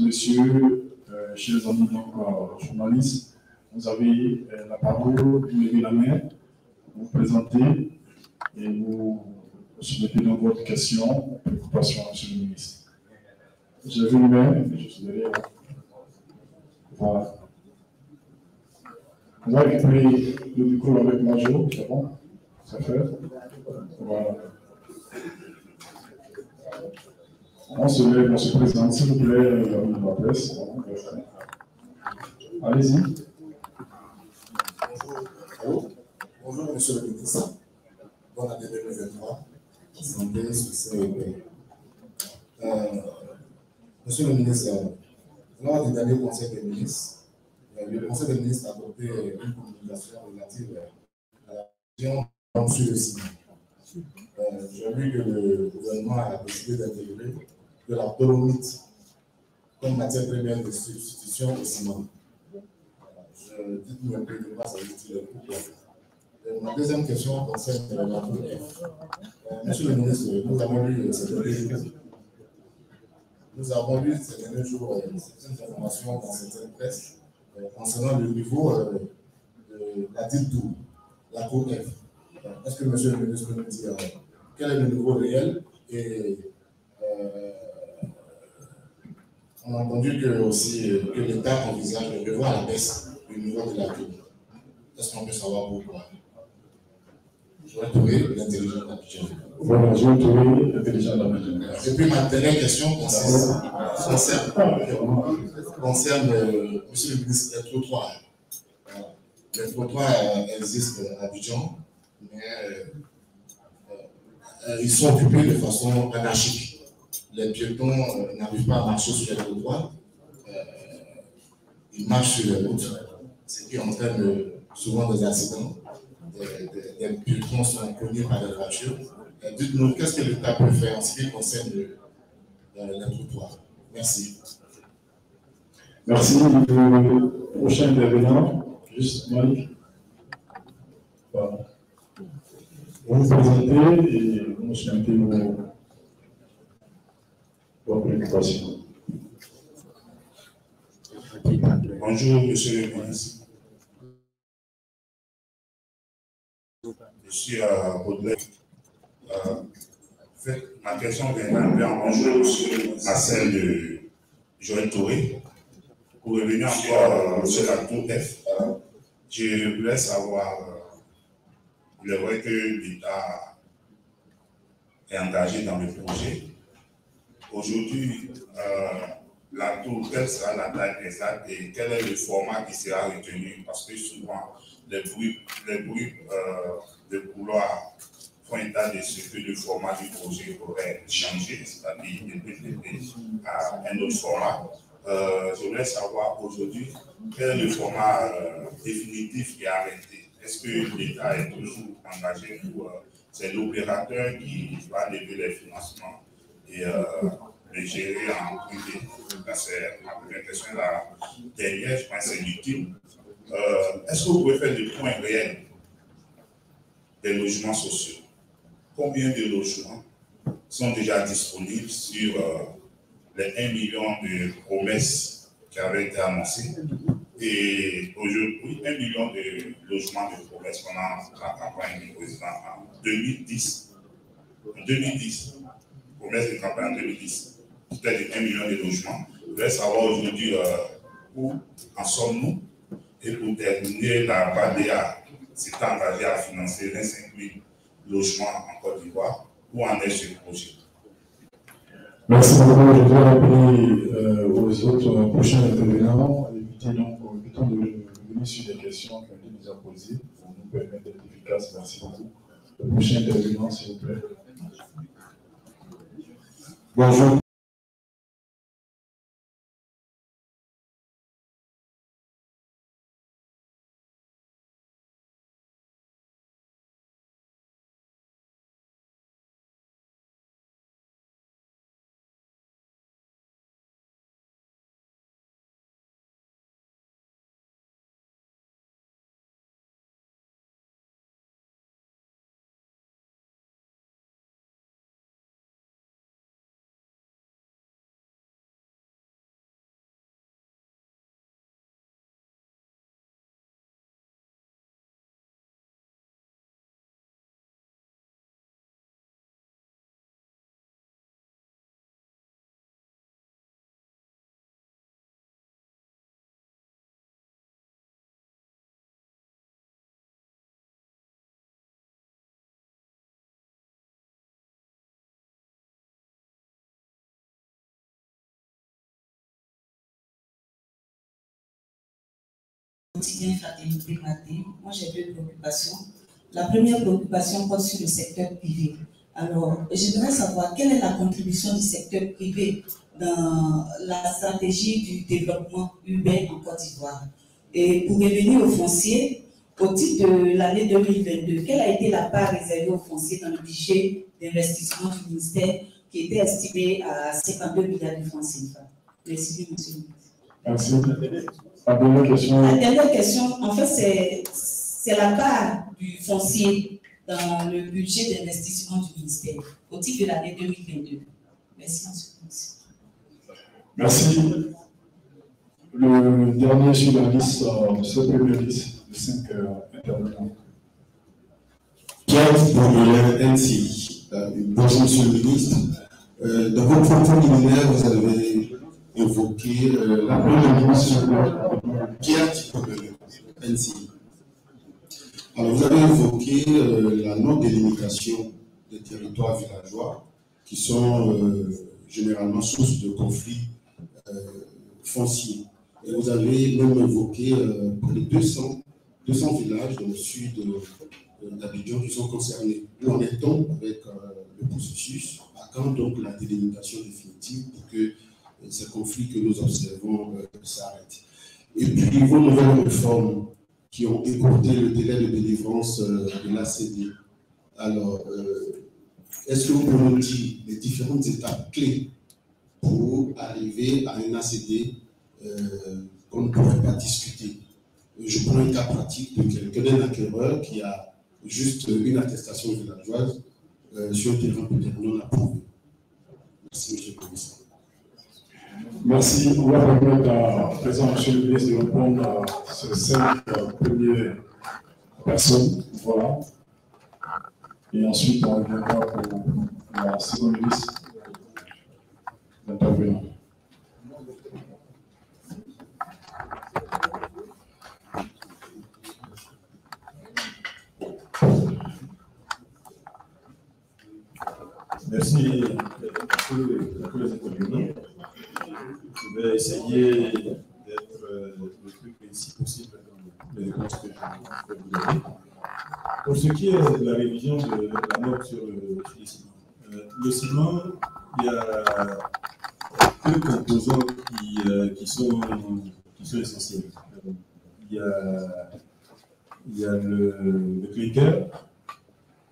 messieurs, chers amis journalistes, vous avez la parole, vous levez la main, vous vous présentez et vous soumettez donc votre question, préoccupation, monsieur le ministre. J'ai vu une main, je suis derrière. Voilà. Vous avez récupéré le micro avec Major, c'est bon? Ça fait? Voilà. On se lève, on se présente, s'il vous plaît, la presse. Allez-y. Bonjour, monsieur le ministre. Bonne année 2023. Santé, succès et paix. Monsieur le ministre, lors du dernier Conseil des ministres, le Conseil des ministres a adopté une communication relative à la région sur le ciment. J'ai vu que le gouvernement a décidé d'intégrer de la dolomite comme matière première de substitution au ciment. Dites-nous un peu de quoi ça veut dire pourquoi. Ma deuxième question concerne la POF. Monsieur le ministre, nous avons lu ces derniers jours certaines informations dans certaines presses concernant le niveau de la dite tour, la POF. Est-ce que monsieur le ministre peut nous dire quel est le niveau réel et on a entendu que l'État envisage de revoir la baisse du niveau de la tour. Est-ce qu'on peut savoir pourquoi? J'aurais trouvé l'intelligence d'Abidjan. Voilà, j'aurais trouvé l'intelligence d'Abidjan. Et puis ma dernière question concerne monsieur le ministre, les trottoirs. Les trottoirs existent à Abidjan, mais ils sont occupés de façon anarchique. Les piétons n'arrivent pas à marcher sur les trottoirs, ils marchent sur les routes, ce qui entraîne souvent des accidents. Des piétons sont connus par les voitures. Dites-nous, qu'est-ce que l'État peut faire en ce qui concerne les trottoirs? Merci. Merci. Le prochain intervenant, juste Mike. Voilà. Vous vous présentez et vous soumettez vos préoccupations. Bonjour, monsieur le ministre. Je suis à Baudelaire. Ma question vient bien à celle de Joël Touré. Pour revenir encore sur la tour F, je voulais savoir, il est vrai que l'État est engagé dans le projet. Aujourd'hui, la tour, quelle sera la taille exacte et quel est le format qui sera retenu? Parce que souvent, les bruits de couloir font état de ce que le format du projet pourrait changer, c'est-à-dire de développer à un autre format. Je voulais savoir aujourd'hui quel est le format définitif qui est arrêté. Est-ce que l'État est toujours engagé pour c'est l'opérateur qui va lever les financements et les gérer en privé? C'est ma première question. La dernière, je pense que c'est utile. Est-ce que vous pouvez faire le point réel des logements sociaux? Combien de logements sont déjà disponibles sur les 1 million de promesses qui avaient été annoncées? Et aujourd'hui, 1 million de logements de promesses pendant la campagne du président en 2010. En 2010, promesse de campagne en 2010, c'était de 1 million de logements. Je voudrais savoir aujourd'hui où en sommes-nous. Et pour terminer, la BADEA s'est engagée à financer 25 000 logements en Côte d'Ivoire. Où en est ce projet? Merci beaucoup. Je dois rappeler aux autres prochains intervenants, évitons de revenir sur des questions qui ont été déjà posées pour nous permettre d'être efficaces. Merci beaucoup. Le prochain intervenant, s'il vous plaît. Bonjour. quotidien Fraternité Maté. Moi, j'ai deux préoccupations. La première préoccupation porte sur le secteur privé. Alors, j'aimerais savoir quelle est la contribution du secteur privé dans la stratégie du développement urbain en Côte d'Ivoire. Et pour revenir au foncier, au titre de l'année 2022, quelle a été la part réservée au foncier dans le budget d'investissement du ministère qui était estimé à 52 milliards de francs CFA? Merci, monsieur le ministre. Merci. La dernière question. La dernière question, en fait, c'est la part du foncier dans le budget d'investissement du ministère au titre de l'année 2022. Merci, monsieur le ministre. Merci. Le dernier sur la liste, c'est le premier liste de 5 intervenants. Pierre Baudelaire, NCI. Bonjour, monsieur le ministre. Dans votre propos liminaire, vous avez évoqué la première mission Pierre Baudelaire, NCI. Alors, vous avez évoqué la non-délimitation des territoires villageois qui sont généralement source de conflits fonciers. Et vous avez même évoqué près de 200 villages dans le sud d'Abidjan qui sont concernés. Où en est-on avec le processus? À quand donc la délimitation définitive pour que ces conflits que nous observons s'arrêtent? Et puis, vos nouvelles réformes qui ont écourté le délai de délivrance de l'ACD. Alors, est-ce que vous pouvez nous dire les différentes étapes clés pour arriver à une ACD qu'on ne pourrait pas discuter? Je prends un cas pratique de quelqu'un, d'un acquéreur qui a juste une attestation villageoise sur un terrain peut-être non approuvé. Merci, monsieur le commissaire. Merci. On va permettre à présent, monsieur le ministre, de répondre à ces 5 premières personnes. Voilà. Et ensuite, on reviendra pour la seconde liste d'intervenants. Merci à tous les intervenants. Je vais essayer d'être le plus précis possible dans les réponses que je vais vous donner. Pour ce qui est de la révision de la note sur le ciment, le ciment, il y a deux composants qui sont essentiels. Il y a le clinker,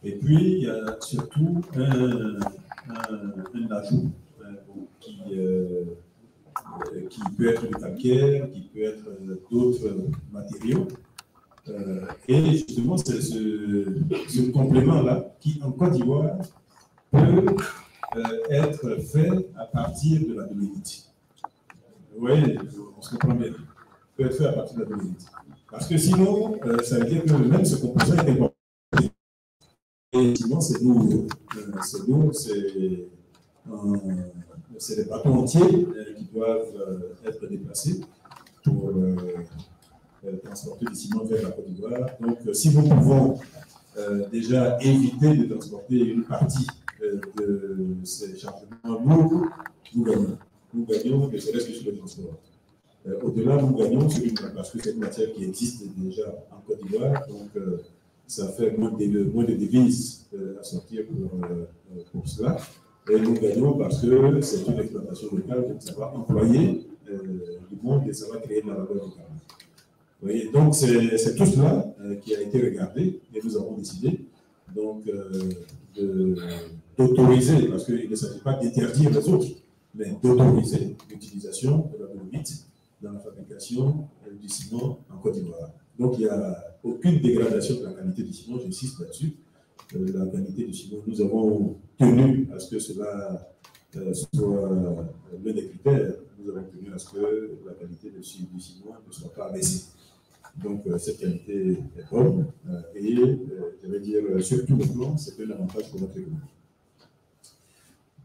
et puis il y a surtout un ajout qui peut être du calcaire, qui peut être d'autres matériaux. Et justement, c'est ce complément-là qui, en Côte d'Ivoire, peut être fait à partir de la dolomite. Vous voyez, on se comprend bien. Peut être fait à partir de la dolomite. Parce que sinon, ça veut dire que même ce composant est important. Et sinon, c'est nouveau. C'est des bateaux entiers qui doivent être déplacés pour transporter du ciment vers la Côte d'Ivoire. Donc, si nous pouvons déjà éviter de transporter une partie de ces chargements lourds, nous gagnons. Nous gagnons, ne serait-ce que sur le transport. Au-delà, nous gagnons parce que c'est une matière qui existe déjà en Côte d'Ivoire. Donc, ça fait moins de devises à sortir pour cela. Et nous gagnons parce que c'est une exploitation locale, donc ça va employer du monde et ça va créer de la valeur locale. Vous voyez, donc c'est tout cela qui a été regardé et nous avons décidé donc d'autoriser, parce qu'il ne s'agit pas d'interdire les autres, mais d'autoriser l'utilisation de la dolomite dans la fabrication du ciment en Côte d'Ivoire. Donc il n'y a aucune dégradation de la qualité du ciment, j'insiste là-dessus. La qualité du ciment, nous avons tenu à ce que cela soit l'un des critères. Nous avons tenu à ce que la qualité du ciment ne soit pas abaissée. Donc cette qualité est bonne et je vais dire sur tout le plan, c'est un avantage pour notre économie.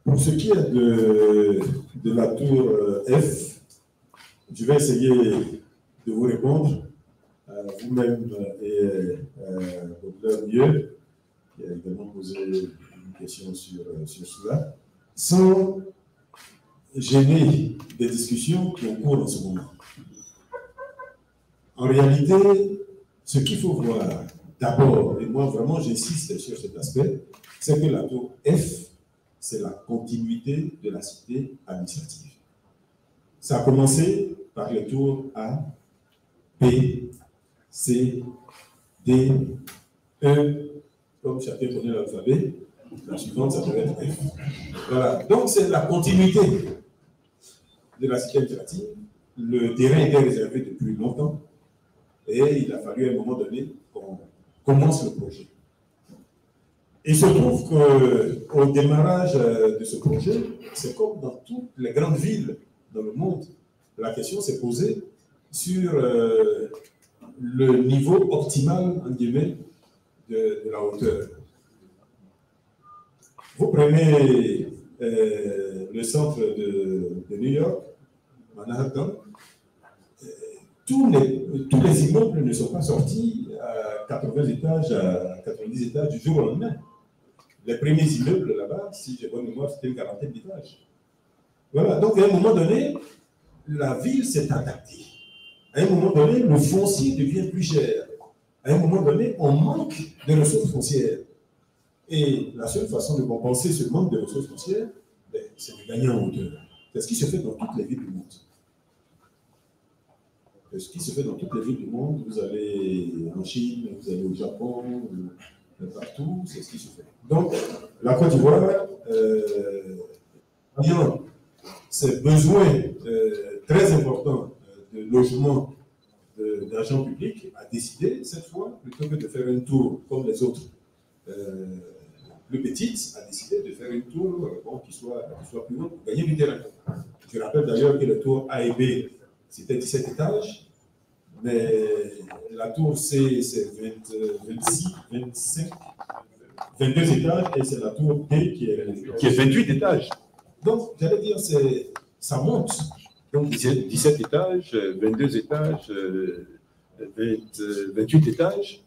Pour ce qui est de la tour F, je vais essayer de vous répondre vous-même et votre mieux, qui a également posé une question sur cela, sans gêner des discussions qui ont cours en ce moment. En réalité, ce qu'il faut voir d'abord, et moi vraiment j'insiste sur cet aspect, c'est que la tour F, c'est la continuité de la cité administrative. Ça a commencé par les tours A, B, C, D, E, comme chacun connaît l'alphabet, la suivante, ça devrait être F. Voilà, donc c'est la continuité de la cité administrative. Le terrain était réservé depuis longtemps et il a fallu à un moment donné qu'on commence le projet. Il se trouve qu'au démarrage de ce projet, c'est comme dans toutes les grandes villes dans le monde, la question s'est posée sur le niveau optimal, en guillemets, de la hauteur. Vous prenez le centre de New York, Manhattan, tous les immeubles ne sont pas sortis à 80 étages, à 90 étages du jour au lendemain. Les premiers immeubles là-bas, si j'ai bonne mémoire, c'était une quarantaine d'étages. Voilà, donc à un moment donné, la ville s'est adaptée. À un moment donné, le foncier devient plus cher. À un moment donné, on manque de ressources foncières. Et la seule façon de compenser ce manque de ressources foncières, c'est de gagner en hauteur. C'est ce qui se fait dans toutes les villes du monde. C'est ce qui se fait dans toutes les villes du monde. Vous allez en Chine, vous allez au Japon, partout, c'est ce qui se fait. Donc, la Côte d'Ivoire, ayant ces besoins très importants de logement d'agents publics, a décidé, cette fois, plutôt que de faire une tour comme les autres plus petites, a décidé de faire une tour qui soit plus longue pour gagner du terrain. Je rappelle d'ailleurs que les tours A et B, c'était 17 étages, mais la tour C, c'est 26, 25, 22 étages, et c'est la tour D qui est 28 étages. Donc, j'allais dire, ça monte. Donc, 17 étages, 22 étages, 28 étages.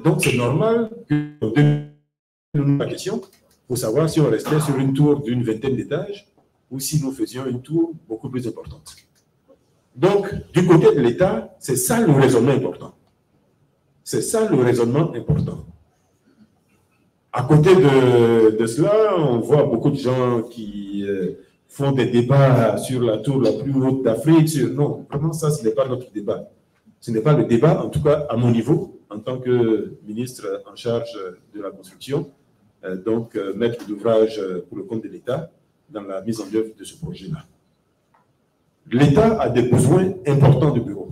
Donc, c'est normal que nous nous la question pour savoir si on restait sur une tour d'une vingtaine d'étages ou si nous faisions une tour beaucoup plus importante. Donc, du côté de l'État, c'est ça le raisonnement important. C'est ça le raisonnement important. À côté de cela, on voit beaucoup de gens qui font des débats sur la tour la plus haute d'Afrique. Non, vraiment, ça, ce n'est pas notre débat. Ce n'est pas le débat, en tout cas à mon niveau, en tant que ministre en charge de la construction, donc maître d'ouvrage pour le compte de l'État dans la mise en œuvre de ce projet-là. L'État a des besoins importants de bureaux.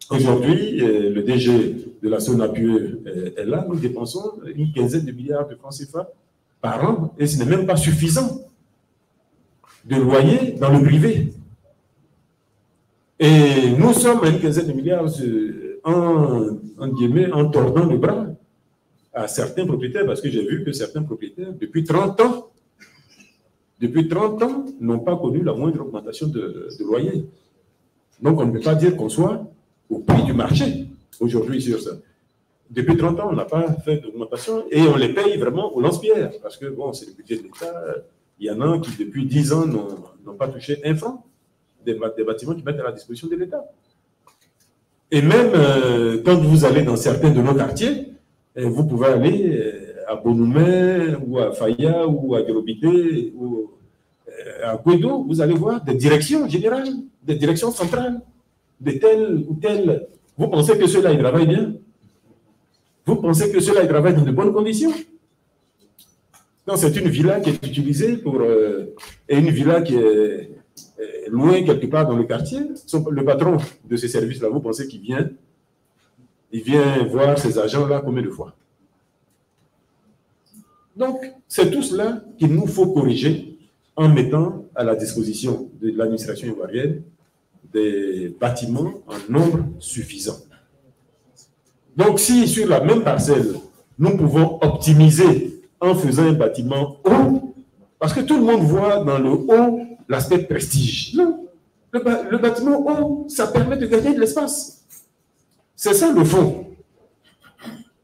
Aujourd'hui, le DG de la SONAPUE est là, nous dépensons une quinzaine de milliards de francs CFA par an, et ce n'est même pas suffisant de loyer dans le privé. Et nous sommes à une quinzaine de milliards en tordant le bras à certains propriétaires, parce que j'ai vu que certains propriétaires, depuis 30 ans, n'ont pas connu la moindre augmentation de loyer. Donc, on ne peut pas dire qu'on soit au prix du marché aujourd'hui sur ça. Depuis 30 ans, on n'a pas fait d'augmentation et on les paye vraiment au lance-pierre parce que, bon, c'est le budget de l'État. Il y en a qui, depuis 10 ans, n'ont pas touché un franc des bâtiments qui mettent à la disposition de l'État. Et même quand vous allez dans certains de nos quartiers, vous pouvez aller à Bonoumé ou à Faya ou à Guérobité ou à Guédo, vous allez voir des directions générales, des directions centrales, de tel ou tel. Vous pensez que ceux-là, ils travaillent bien? Vous pensez que ceux-là, ils travaillent dans de bonnes conditions? Non, c'est une villa qui est utilisée pour... et une villa qui est loin quelque part dans le quartier. Le patron de ces services-là, vous pensez qu'il vient? Il vient voir ces agents-là combien de fois? Donc, c'est tout cela qu'il nous faut corriger en mettant à la disposition de l'administration ivoirienne des bâtiments en nombre suffisant. Donc, si sur la même parcelle, nous pouvons optimiser en faisant un bâtiment haut, parce que tout le monde voit dans le haut l'aspect prestige. Non, le bâtiment haut, ça permet de gagner de l'espace. C'est ça le fond.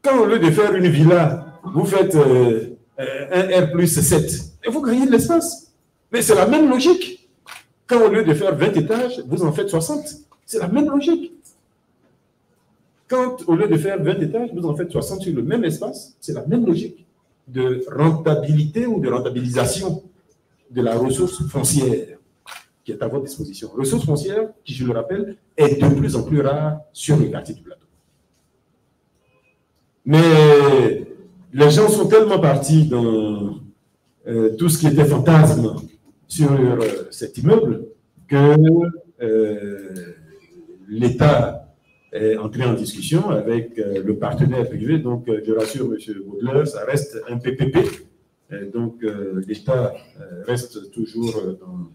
Quand au lieu de faire une villa, vous faites un R+7, et vous gagnez de l'espace. Mais c'est la même logique. Quand au lieu de faire 20 étages, vous en faites 60. C'est la même logique. Quand, au lieu de faire 20 étages, vous en faites 60 sur le même espace, c'est la même logique de rentabilité ou de rentabilisation de la ressource foncière qui est à votre disposition. Ressource foncière qui, je le rappelle, est de plus en plus rare sur le quartier du Plateau. Mais les gens sont tellement partis dans tout ce qui était fantasme sur cet immeuble que l'État est entré en discussion avec le partenaire privé. Donc, je rassure M. Baudelaire, ça reste un PPP. Donc, l'État reste toujours dans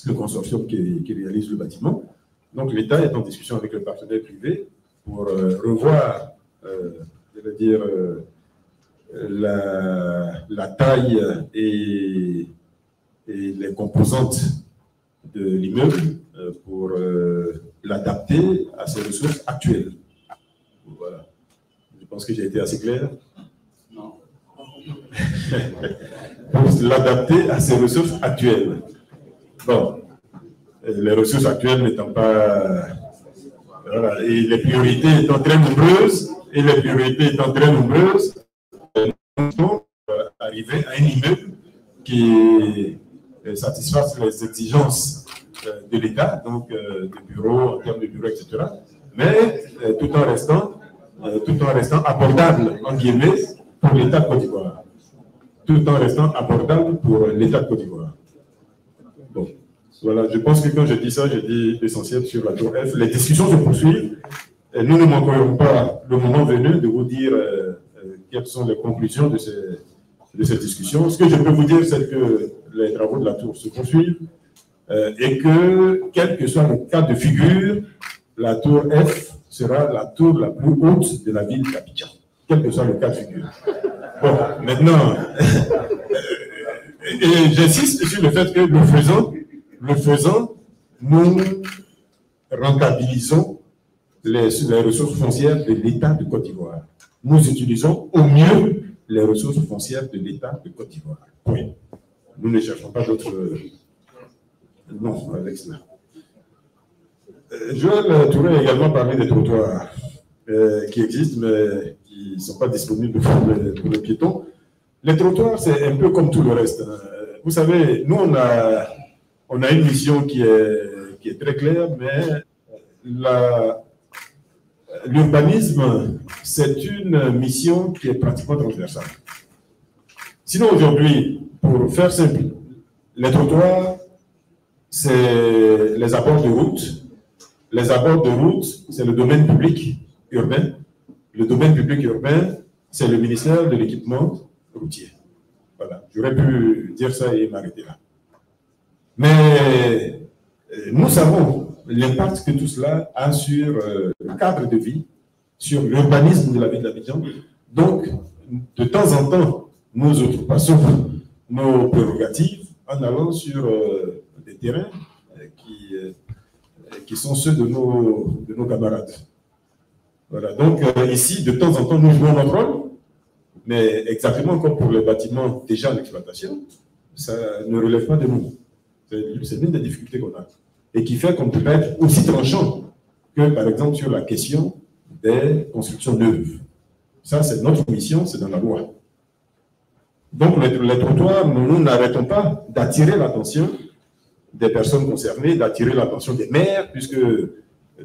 le consortium qui réalise le bâtiment. Donc, l'État est en discussion avec le partenaire privé pour revoir, je veux dire, la taille et les composantes de l'immeuble pour l'adapter à ses ressources actuelles. Voilà. Je pense que j'ai été assez clair. Non. Pour l'adapter à ses ressources actuelles. Bon. Les ressources actuelles n'étant pas... Voilà. Et les priorités étant très nombreuses, arriver à un immeuble qui satisfasse les exigences de l'État, donc de bureaux, en termes de bureaux, etc. Mais tout en restant abordable, en guillemets, pour l'État de Côte d'Ivoire. Tout en restant abordable pour l'État de Côte d'Ivoire. Bon, voilà, je pense que quand je dis ça, je dis l'essentiel sur la tour F. Les discussions se poursuivent. Et nous ne manquerons pas, le moment venu, de vous dire quelles sont les conclusions de cette discussion. Ce que je peux vous dire, c'est que les travaux de la tour se poursuivent et que, quel que soit le cas de figure, la tour F sera la tour la plus haute de la ville d'Abidjan, quel que soit le cas de figure. Bon, maintenant, et j'insiste sur le fait que le faisant, nous rentabilisons les ressources foncières de l'État de Côte d'Ivoire. Nous utilisons au mieux les ressources foncières de l'État de Côte d'Ivoire. Oui. Nous ne cherchons pas d'autres... Non, avec cela. Joël Touré a également parlé des trottoirs qui existent, mais qui ne sont pas disponibles pour les piétons. Les trottoirs, c'est un peu comme tout le reste. Vous savez, nous, on a une mission qui est très claire, mais l'urbanisme, c'est une mission qui est pratiquement transversale. Sinon, aujourd'hui, pour faire simple, les trottoirs, c'est les abords de route. Les abords de route, c'est le domaine public urbain. Le domaine public urbain, c'est le ministère de l'équipement routier. Voilà, j'aurais pu dire ça et m'arrêter là. Mais nous savons l'impact que tout cela a sur le cadre de vie, sur l'urbanisme de la ville d'Abidjan. Donc, de temps en temps, nous outrepassons nos prérogatives en allant sur des terrains qui sont ceux de nos camarades. Voilà, donc ici, de temps en temps, nous jouons notre rôle, mais exactement comme pour les bâtiments déjà en exploitation, ça ne relève pas de nous. C'est l'une des difficultés qu'on a. Et qui fait qu'on peut être aussi tranchant que, par exemple, sur la question des constructions neuves. Ça, c'est notre mission, c'est dans la loi. Donc, les trottoirs, nous n'arrêtons pas d'attirer l'attention des personnes concernées, d'attirer l'attention des maires, puisque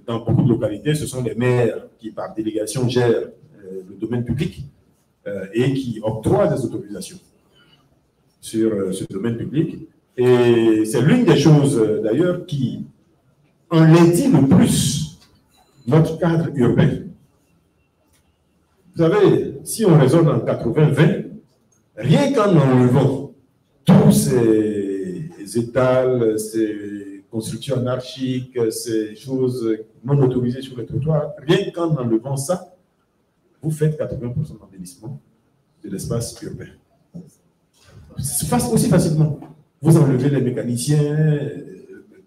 dans beaucoup de localités, ce sont les maires qui, par délégation, gèrent le domaine public et qui octroient des autorisations sur ce domaine public. Et c'est l'une des choses, d'ailleurs, qui enlaidit le plus notre cadre urbain. Vous savez, si on raisonne en 80-20, rien qu'en enlevant tous ces étals, ces constructions anarchiques, ces choses non autorisées sur les trottoirs, rien qu'en enlevant ça, vous faites 80% d'embellissement de l'espace urbain. Ça se passe aussi facilement. Vous enlevez les mécaniciens,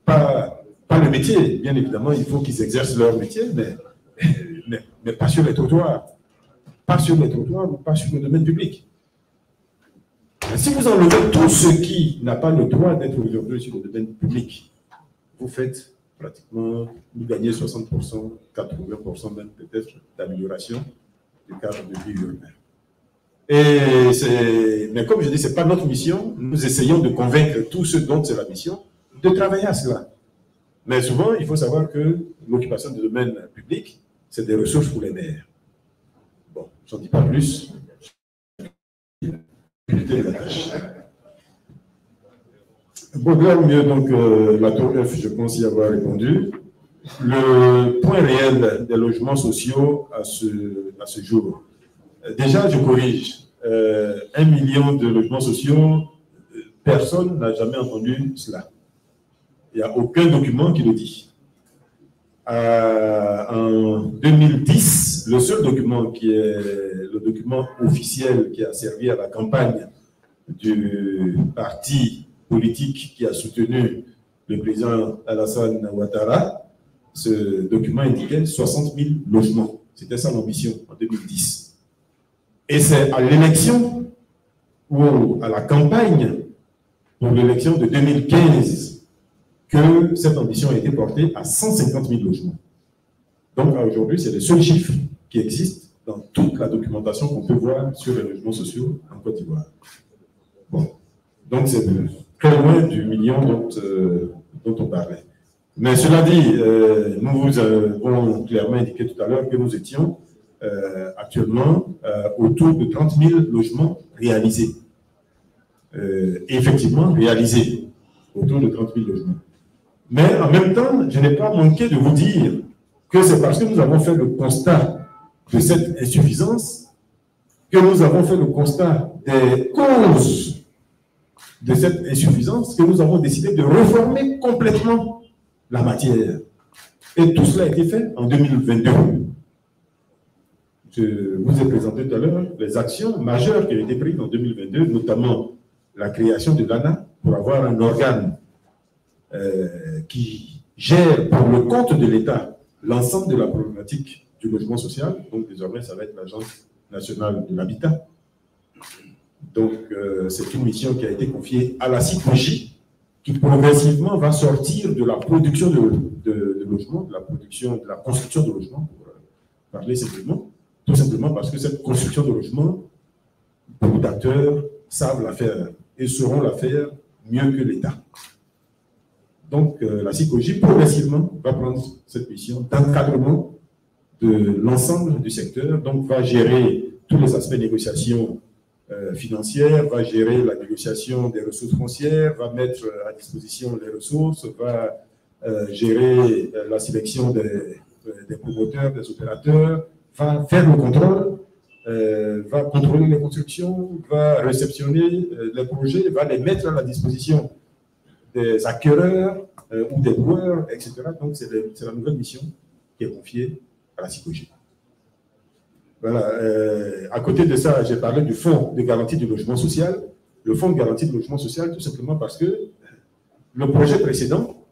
pas le métier, bien évidemment, il faut qu'ils exercent leur métier, mais pas sur les trottoirs. Pas sur les trottoirs ou pas sur le domaine public. Si vous enlevez tout ce qui n'a pas le droit d'être aujourd'hui sur le domaine public, vous faites pratiquement, nous gagner 60%, 80% même peut-être d'amélioration du cadre de vie urbain. Mais comme je dis, ce n'est pas notre mission. Nous essayons de convaincre tous ceux dont c'est la mission de travailler à cela. Mais souvent, il faut savoir que l'occupation du domaine public, c'est des ressources pour les maires. Bon, je n'en dis pas plus. Baudelaire mieux, donc la tour F, je pense y avoir répondu. Le point réel des logements sociaux à ce jour. Déjà, je corrige. 1 million de logements sociaux, personne n'a jamais entendu cela. Il n'y a aucun document qui le dit. En 2010, le seul document qui est le document officiel qui a servi à la campagne du parti politique qui a soutenu le président Alassane Ouattara, ce document indiquait 60 000 logements. C'était ça l'ambition en 2010. Et c'est à l'élection ou à la campagne pour l'élection de 2015 que cette ambition a été portée à 150 000 logements. Donc aujourd'hui, c'est le seul chiffre qui existe dans toute la documentation qu'on peut voir sur les logements sociaux en Côte d'Ivoire. Bon, donc c'est très loin du million dont on parlait. Mais cela dit, nous vous avons clairement indiqué tout à l'heure que nous étions actuellement autour de 30 000 logements réalisés. Effectivement, réalisés, autour de 30 000 logements. Mais en même temps, je n'ai pas manqué de vous dire que c'est parce que nous avons fait le constat de cette insuffisance, que nous avons fait le constat des causes de cette insuffisance, que nous avons décidé de réformer complètement la matière. Et tout cela a été fait en 2022. Je vous ai présenté tout à l'heure les actions majeures qui ont été prises en 2022, notamment la création de l'ANA pour avoir un organe qui gère pour le compte de l'État l'ensemble de la problématique du logement social. Donc désormais, ça va être l'Agence nationale de l'habitat. Donc c'est une mission qui a été confiée à la CIPOJ, qui progressivement va sortir de la production de logements, de la construction de logements, pour parler simplement, tout simplement parce que cette construction de logements, beaucoup d'acteurs savent la faire et sauront la faire mieux que l'État. Donc la CIPOJ progressivement va prendre cette mission d'encadrement de l'ensemble du secteur, donc va gérer tous les aspects de négociation financière, va gérer la négociation des ressources foncières, va mettre à disposition les ressources, va gérer la sélection des promoteurs, des opérateurs, va faire le contrôle, va contrôler les constructions, va réceptionner les projets, va les mettre à la disposition des acquéreurs ou des loueurs, etc. Donc c'est la nouvelle mission qui est confiée à la CIPOJ. Voilà. À côté de ça, j'ai parlé du fonds de garantie du logement social. Le fonds de garantie du logement social, tout simplement parce que le projet précédent,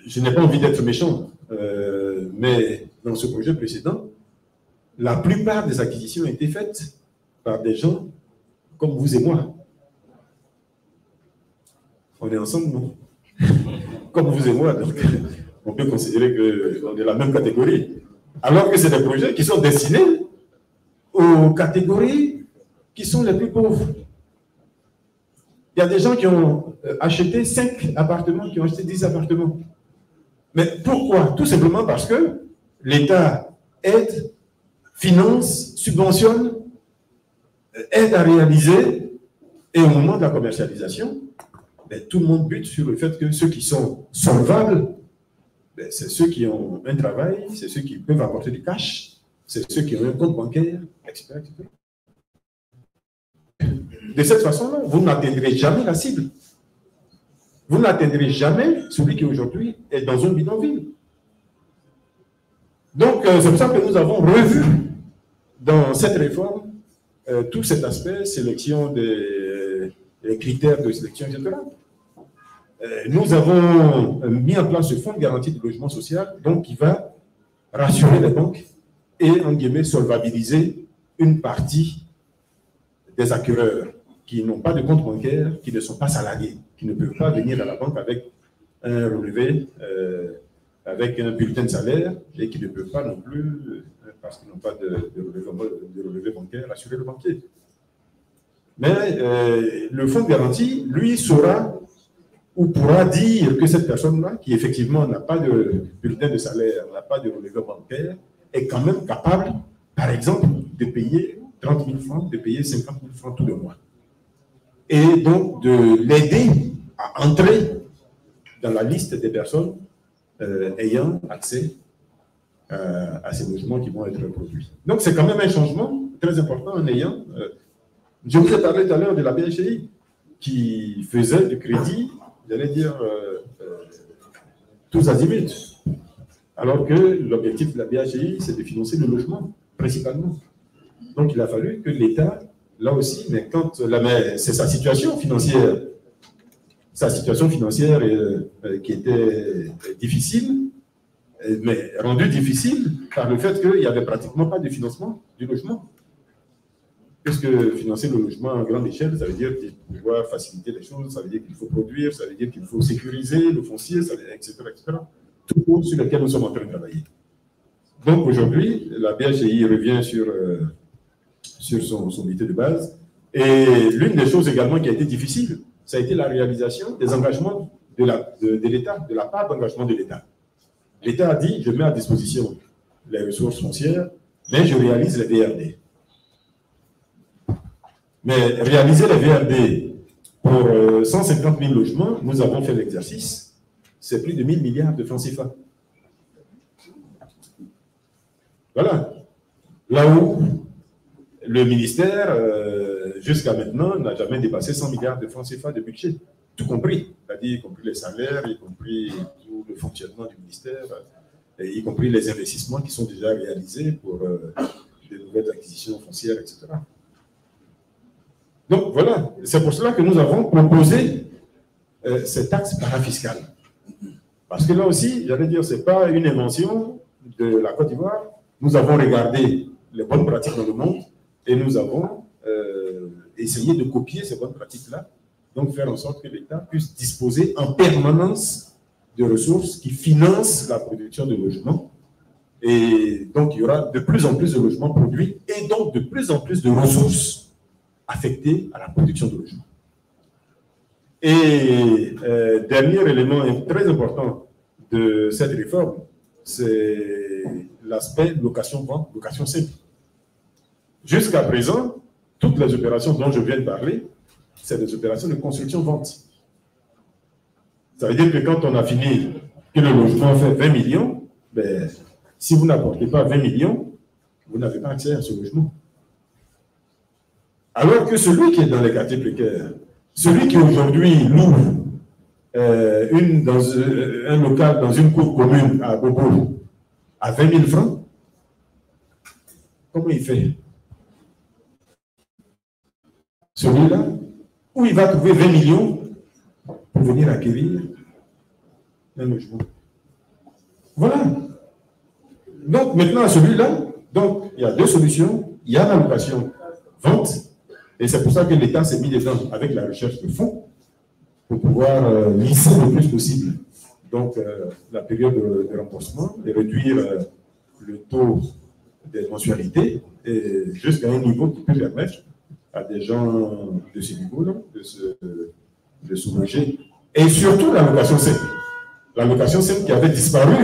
je n'ai pas envie d'être méchant, mais dans ce projet précédent, la plupart des acquisitions ont été faites par des gens comme vous et moi. On est ensemble, non? Comme vous et moi, donc on peut considérer qu'on est la même catégorie. Alors que c'est des projets qui sont destinés aux catégories qui sont les plus pauvres. Il y a des gens qui ont acheté 5 appartements, qui ont acheté 10 appartements. Mais pourquoi? Tout simplement parce que l'État aide, finance, subventionne, aide à réaliser, et au moment de la commercialisation, tout le monde bute sur le fait que ceux qui sont solvables, c'est ceux qui ont un travail, c'est ceux qui peuvent apporter du cash, c'est ceux qui ont un compte bancaire, etc. De cette façon-là, vous n'atteindrez jamais la cible. Vous n'atteindrez jamais celui qui aujourd'hui est dans un bidonville. Donc, c'est pour ça que nous avons revu dans cette réforme tout cet aspect, sélection des critères de sélection, etc. Nous avons mis en place ce fonds de garantie du logement social, donc qui va rassurer les banques et, en guillemets, solvabiliser une partie des acquéreurs qui n'ont pas de compte bancaire, qui ne sont pas salariés, qui ne peuvent pas venir à la banque avec un relevé avec un bulletin de salaire et qui ne peuvent pas non plus, parce qu'ils n'ont pas de relevé bancaire, assurer le banquier. Mais le fonds de garantie, lui, saura ou pourra dire que cette personne-là, qui effectivement n'a pas de bulletin de salaire, n'a pas de relevé bancaire, est quand même capable, par exemple, de payer 30 000 francs, de payer 50 000 francs tous les mois. Et donc de l'aider à entrer dans la liste des personnes ayant accès à ces logements qui vont être produits. Donc c'est quand même un changement très important en ayant... je vous ai parlé tout à l'heure de la BHI qui faisait du crédit, j'allais dire, tous azimuts. Alors que l'objectif de la BHI, c'est de financer le logement, principalement. Donc il a fallu que l'État, là aussi, mais quand c'est sa situation financière qui était difficile, mais rendue difficile par le fait qu'il n'y avait pratiquement pas de financement du logement. Puisque financer le logement à grande échelle, ça veut dire qu'il faut pouvoir faciliter les choses, ça veut dire qu'il faut produire, ça veut dire qu'il faut sécuriser le foncier, etc., etc. Tout sur lequel nous sommes en train de travailler. Donc aujourd'hui, la BHI revient sur son métier de base. Et l'une des choses également qui a été difficile, ça a été la réalisation des engagements de l'État, de la part d'engagement de l'État. L'État a dit, je mets à disposition les ressources foncières, mais je réalise les VRD. Mais réaliser les VRD pour 150 000 logements, nous avons fait l'exercice, c'est plus de 1 000 milliards de francs CFA. Voilà. Là où le ministère, jusqu'à maintenant, n'a jamais dépassé 100 milliards de francs CFA de budget, tout compris, c'est-à-dire y compris les salaires, y compris tout le fonctionnement du ministère, y compris les investissements qui sont déjà réalisés pour de nouvelles acquisitions foncières, etc. Donc voilà, c'est pour cela que nous avons proposé cette taxe parafiscale. Parce que là aussi, j'allais dire, ce n'est pas une invention de la Côte d'Ivoire. Nous avons regardé les bonnes pratiques dans le monde et nous avons essayé de copier ces bonnes pratiques-là, donc faire en sorte que l'État puisse disposer en permanence de ressources qui financent la production de logements. Et donc, il y aura de plus en plus de logements produits et donc de plus en plus de ressources affectées à la production de logements. Et dernier élément très important de cette réforme, c'est l'aspect location-vente, location simple. Jusqu'à présent, toutes les opérations dont je viens de parler, c'est des opérations de construction-vente. Ça veut dire que quand on a fini, que le logement fait 20 millions, ben, si vous n'apportez pas 20 millions, vous n'avez pas accès à ce logement. Alors que celui qui est dans les quartiers précaires, celui qui aujourd'hui loue un local dans une cour commune à Bobo à 20 000 francs, comment il fait? Celui-là, où il va trouver 20 millions pour venir acquérir un logement. Voilà. Donc maintenant, celui-là, donc il y a deux solutions. Il y a la location vente, et c'est pour ça que l'État s'est mis dedans avec la recherche de fonds pour pouvoir lisser le plus possible donc la période de remboursement et réduire le taux des mensualités jusqu'à un niveau qui peut permettre à des gens de ce niveau-là de se loger. Et surtout la location simple. La location simple qui avait disparu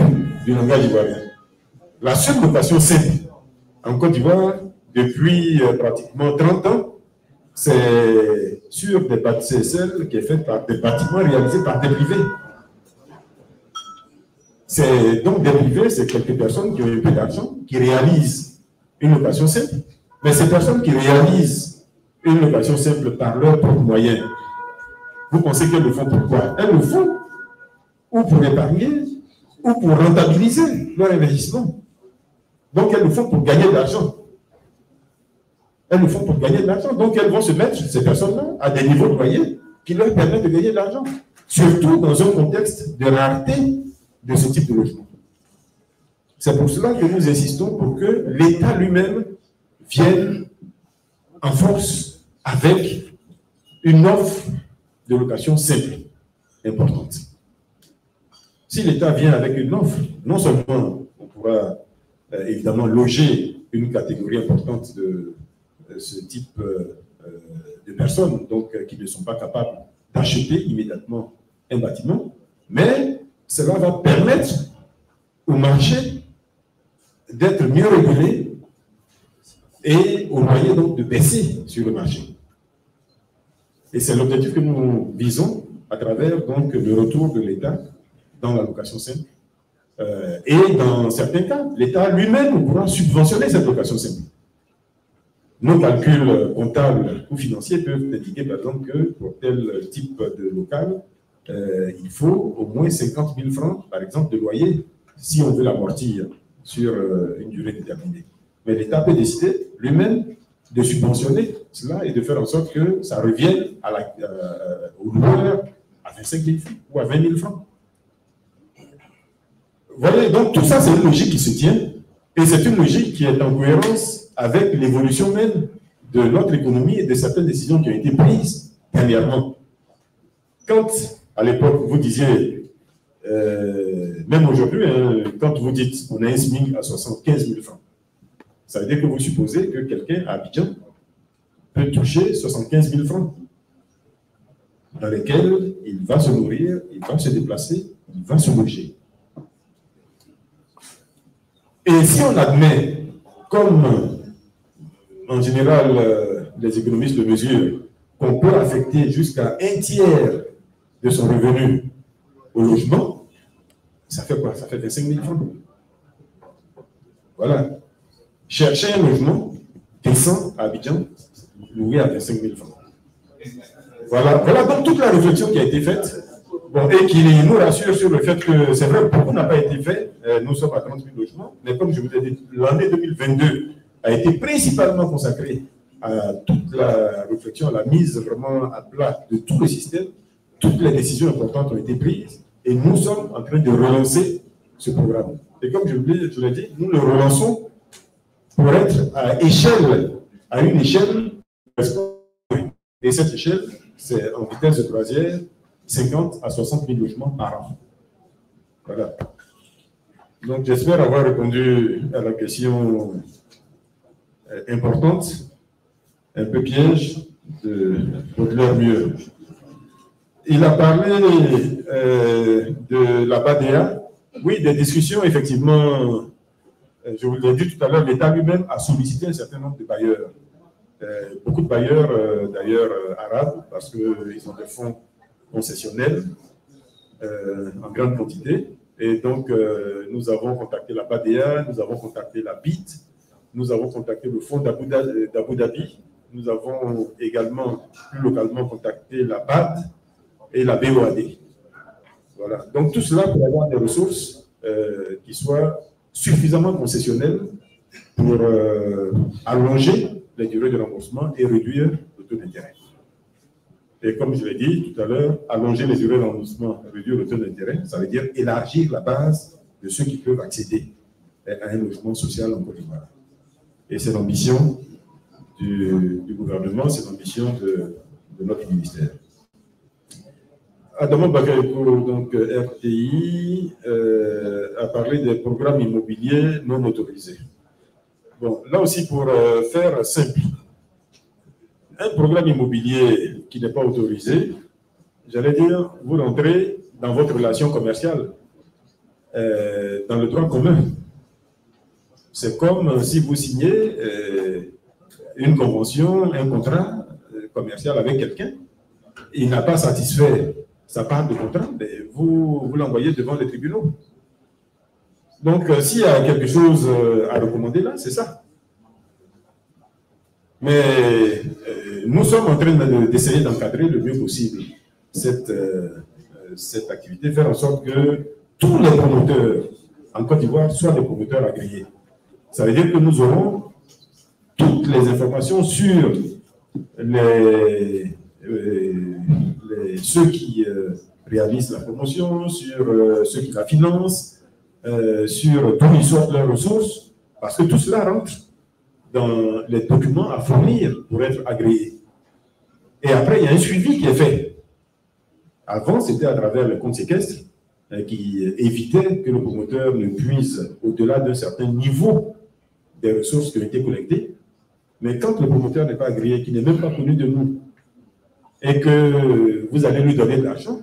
du langage ivoirien. La seule location simple en Côte d'Ivoire, depuis pratiquement 30 ans, c'est sur des celle qui est faite par des bâtiments réalisés par des privés. Donc des privés, c'est quelques personnes qui ont un peu d'argent, qui réalisent une location simple. Mais ces personnes qui réalisent une location simple par leurs propres moyens, vous pensez qu'elles le font pourquoi? Elles le font ou pour épargner, ou pour rentabiliser leur investissement. Donc elles le font pour gagner de l'argent. Elles le font pour gagner de l'argent. Donc elles vont se mettre, ces personnes-là, à des niveaux de loyer qui leur permettent de gagner de l'argent. Surtout dans un contexte de rareté de ce type de logement. C'est pour cela que nous insistons pour que l'État lui-même vienne en force avec une offre de location simple, importante. Si l'État vient avec une offre, non seulement on pourra évidemment loger une catégorie importante de ce type de personnes, donc qui ne sont pas capables d'acheter immédiatement un bâtiment, mais cela va permettre au marché d'être mieux régulé et au loyer donc de baisser sur le marché. Et c'est l'objectif que nous visons à travers donc le retour de l'État dans la location simple. Et dans certains cas, l'État lui-même pourra subventionner cette location simple. Nos calculs comptables ou financiers peuvent indiquer par exemple que pour tel type de local, il faut au moins 50 000 francs, par exemple, de loyer, si on veut l'amortir sur une durée déterminée. Mais l'État peut décider lui-même de subventionner cela et de faire en sorte que ça revienne au loueur à 25 000 francs ou à 20 000 francs. Voilà, donc tout ça, c'est une logique qui se tient et c'est une logique qui est en cohérence avec l'évolution même de notre économie et de certaines décisions qui ont été prises dernièrement. Quand, à l'époque, vous disiez, même aujourd'hui, hein, quand vous dites on a un SMIC à 75 000 francs, ça veut dire que vous supposez que quelqu'un à Abidjan peut toucher 75 000 francs, dans lesquels il va se nourrir, il va se déplacer, il va se loger. Et si on admet, comme en général les économistes le mesurent, qu'on peut affecter jusqu'à 1/3 de son revenu au logement, ça fait quoi? Ça fait 25 000 francs. Voilà. Chercher un logement décent à Abidjan, loué à 25 000 francs. Voilà. Voilà donc toute la réflexion qui a été faite. Bon, et qui nous rassure sur le fait que c'est vrai, beaucoup n'a pas été fait. Nous sommes à 30 000 logements, mais comme je vous ai dit, l'année 2022 a été principalement consacrée à toute la réflexion, à la mise vraiment à plat de tout le système. Toutes les décisions importantes ont été prises et nous sommes en train de relancer ce programme. Et comme je l'ai dit, nous le relançons pour être à une échelle. Et cette échelle, c'est en vitesse de croisière, 50 à 60 000 logements par an. Voilà. Donc, j'espère avoir répondu à la question importante, un peu piège, de Baudelaire mieux. Il a parlé de la BADEA. Oui, des discussions, effectivement, je vous l'ai dit tout à l'heure, l'État lui-même a sollicité un certain nombre de bailleurs. Beaucoup de bailleurs, d'ailleurs, arabes, parce qu'ils ont des fonds concessionnels en grande quantité. Et donc, nous avons contacté la BADEA, nous avons contacté la BIT, nous avons contacté le fonds d'Abu Dhabi, nous avons également, plus localement, contacté la BAD et la BOAD. Voilà. Donc, tout cela pour avoir des ressources qui soient suffisamment concessionnelles pour allonger les durées de remboursement et réduire le taux d'intérêt. Et comme je l'ai dit tout à l'heure, allonger les durées de remboursement et réduire le taux d'intérêt, ça veut dire élargir la base de ceux qui peuvent accéder à un logement social en Côte d'Ivoire. Et c'est l'ambition du gouvernement, c'est l'ambition de notre ministère. Adama Bakayoko, donc RTI, a parlé des programmes immobiliers non autorisés. Bon, là aussi, pour faire simple, un programme immobilier qui n'est pas autorisé, j'allais dire, vous rentrez dans votre relation commerciale, dans le droit commun. C'est comme si vous signez une convention, un contrat commercial avec quelqu'un, il n'a pas satisfait sa part de contrat, mais vous l'envoyez devant les tribunaux. Donc, s'il y a quelque chose à recommander là, c'est ça. Mais nous sommes en train d'essayer d'encadrer le mieux possible cette activité, faire en sorte que tous les promoteurs en Côte d'Ivoire soient des promoteurs agréés. Ça veut dire que nous aurons toutes les informations sur ceux qui réalisent la promotion, sur ceux qui la financent, sur d'où ils sortent leurs ressources, parce que tout cela rentre dans les documents à fournir pour être agréés. Et après, il y a un suivi qui est fait. Avant, c'était à travers le compte séquestre, qui évitait que le promoteur ne puise au-delà d'un certain niveau des ressources qui ont été collectées. Mais quand le promoteur n'est pas agréé, qui n'est même pas connu de nous, et que vous allez lui donner de l'argent,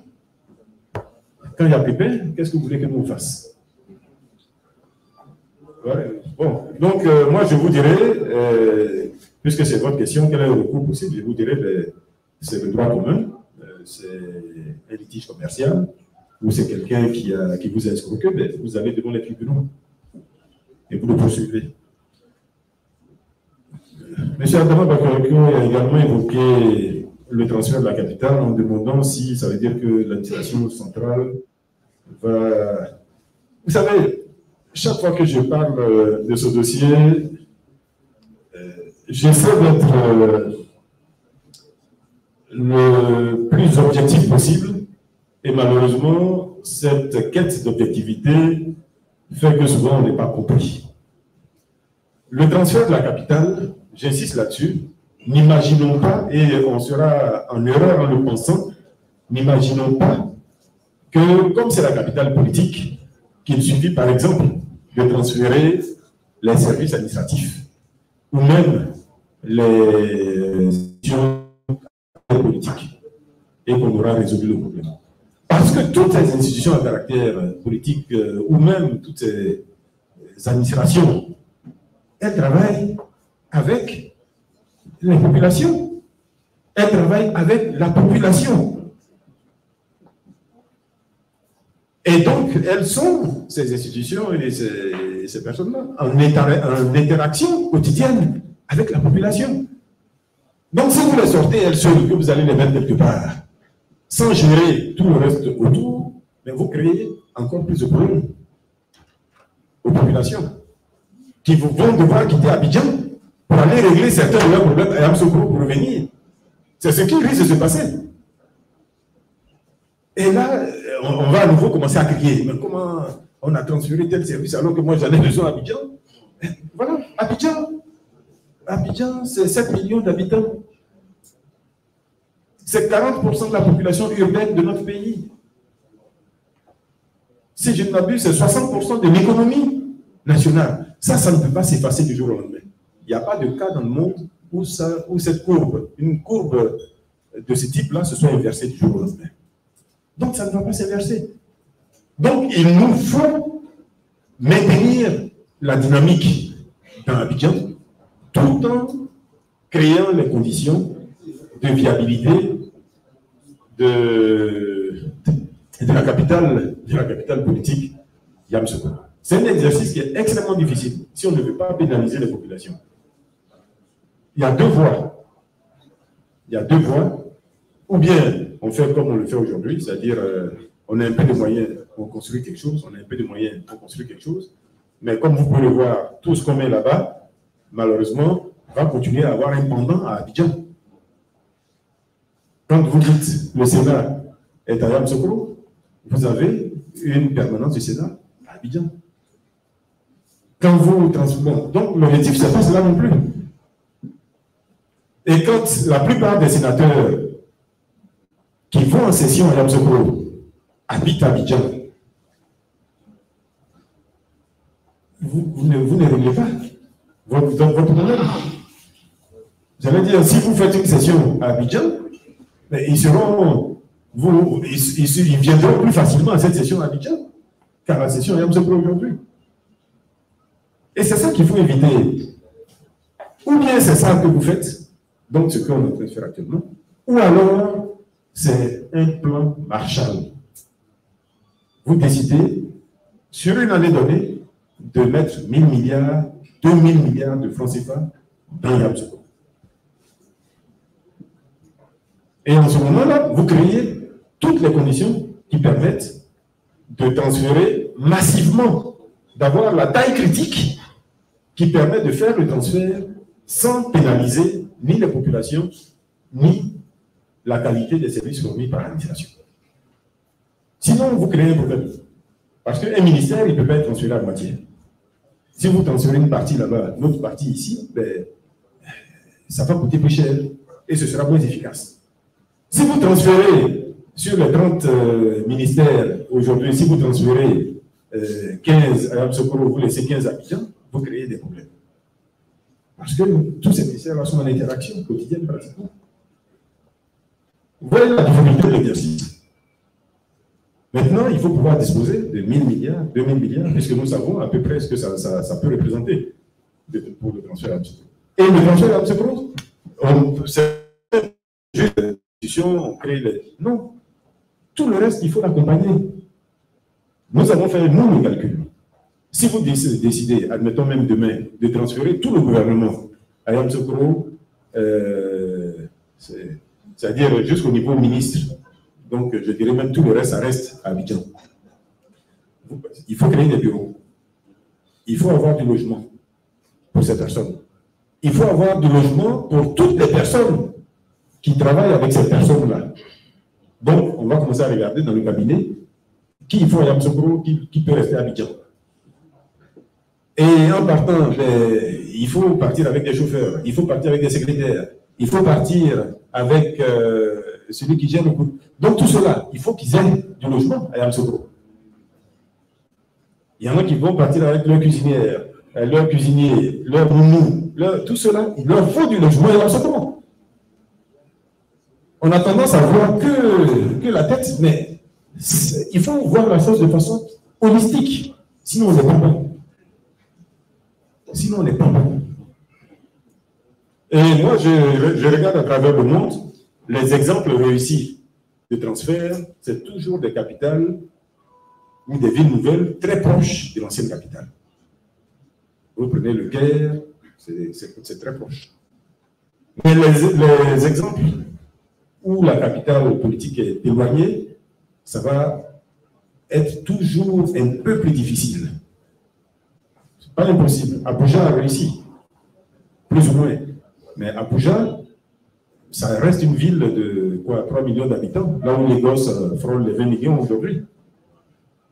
quand il y a pépin, qu'est-ce que vous voulez que nous fassions? Ouais. Bon, donc moi je vous dirais, puisque c'est votre question, quel est le recours possible? Je vous dirais, c'est le droit commun, c'est un litige commercial, ou c'est quelqu'un qui vous a escroqué, mais vous allez devant les tribunaux et vous le poursuivez. M. Adama Bakaroko a également évoqué le transfert de la capitale en demandant si ça veut dire que l'administration centrale va... Vous savez, chaque fois que je parle de ce dossier, j'essaie d'être le plus objectif possible et malheureusement, cette quête d'objectivité fait que souvent on n'est pas compris. Le transfert de la capitale, j'insiste là-dessus, n'imaginons pas, et on sera en erreur en le pensant, n'imaginons pas que, comme c'est la capitale politique, qu'il suffit par exemple de transférer les services administratifs ou même les institutions politiques et qu'on aura résolu le problème. Parce que toutes ces institutions à caractère politique ou même toutes ces administrations, elles travaillent avec les populations. Elles travaillent avec la population. Et donc, elles sont, ces institutions et ces personnes-là, en interaction quotidienne avec la population. Donc, si vous les sortez, elles seules, que vous allez les mettre quelque part, sans gérer tout le reste autour, mais vous créez encore plus de problèmes aux populations qui vont devoir quitter Abidjan pour aller régler certains de leurs problèmes à Yamoussoukro pour revenir. C'est ce qui risque de se passer. Et là, on va à nouveau commencer à crier. Mais comment on a transféré tel service alors que moi j'en ai besoin à Abidjan? Voilà, Abidjan, c'est 7 millions d'habitants. C'est 40% de la population urbaine de notre pays. Si je ne m'abuse, c'est 60% de l'économie nationale. Ça ne peut pas s'effacer du jour au lendemain. Il n'y a pas de cas dans le monde où cette courbe, une courbe de ce type-là, se soit inversée du jour au lendemain. Donc, ça ne va pas s'inverser. Donc, il nous faut maintenir la dynamique dans Abidjan tout en créant les conditions de viabilité de la capitale politique Yamoussoukro. C'est un exercice qui est extrêmement difficile si on ne veut pas pénaliser les populations. Il y a deux voies. Ou bien on fait comme on le fait aujourd'hui, c'est-à-dire on a un peu de moyens, on construit quelque chose, mais comme vous pouvez le voir, tout ce qu'on met là-bas, malheureusement, va continuer à avoir un pendant à Abidjan. Quand vous dites le Sénat est à Yamoussoukro, vous avez une permanence du Sénat à Abidjan. Quand vous transformez, donc l'objectif, ce n'est pas cela non plus. Et quand la plupart des sénateurs qui vont en session à Yamoussoukro habitent à Abidjan, vous ne réglez pas votre problème. J'allais dire, si vous faites une session à Abidjan, mais ils viendront plus facilement à cette session à Abidjan qu'à la session à Yamoussoukro aujourd'hui. Et c'est ça qu'il faut éviter. Ou bien c'est ça que vous faites, donc ce qu'on est en train de faire actuellement, ou alors c'est un plan Marshall. Vous décidez, sur une année donnée, de mettre 1 000 milliards, 2 000 milliards de francs CFA dans Yamoussoukro. Et en ce moment-là, vous créez toutes les conditions qui permettent de transférer massivement, d'avoir la taille critique qui permet de faire le transfert sans pénaliser ni les populations, ni la qualité des services fournis par l'administration. Sinon, vous créez un problème. Parce qu'un ministère, il ne peut pas être transféré à moitié. Si vous transférez une partie là-bas, l'autre partie ici, ben, ça va coûter plus cher et ce sera moins efficace. Si vous transférez Sur les 30 ministères, aujourd'hui, si vous transférez 15 à Amsokoro, vous laissez 15 à Abidjan, vous créez des problèmes. Parce que tous ces ministères sont en interaction quotidienne pratiquement. Vous voyez la difficulté de l'exercice. Maintenant, il faut pouvoir disposer de 1000 milliards, 2000 milliards, puisque nous savons à peu près ce que ça peut représenter pour le transfert à Amsokoro. Et le transfert à Amsokoro, c'est juste une discussion, on crée les... Non. Tout le reste, il faut l'accompagner. Nous avons fait, nous, le calcul. Si vous décidez, admettons même demain, de transférer tout le gouvernement à Amsokoro, c'est-à-dire jusqu'au niveau ministre, donc je dirais même tout le reste, ça reste à Abidjan. Il faut créer des bureaux. Il faut avoir du logement pour ces personnes. Il faut avoir du logement pour toutes les personnes qui travaillent avec ces personnes-là. Donc, on va commencer à regarder dans le cabinet qui il faut à Amsokoro, qui peut rester à Abidjan. Et en partant, il faut partir avec des chauffeurs, il faut partir avec des secrétaires, il faut partir avec celui qui gère le coup. Donc tout cela, il faut qu'ils aient du logement à Amsokoro. Il y en a qui vont partir avec leur cuisinière, leur cuisinier, leur nounou, tout cela, il leur faut du logement à Amsokoro. On a tendance à voir que la tête, mais il faut voir la chose de façon holistique, sinon on n'est pas bon. Sinon on n'est pas bon. Et moi, je regarde à travers le monde, les exemples réussis de transfert, c'est toujours des capitales ou des villes nouvelles très proches de l'ancienne capitale. Vous prenez le Caire, c'est très proche. Mais les exemples où la capitale politique est éloignée, ça va être toujours un peu plus difficile. Ce n'est pas impossible. Abuja a réussi, plus ou moins. Mais Abuja, ça reste une ville de 3 millions d'habitants, là où les gosses frôlent les 20 millions aujourd'hui.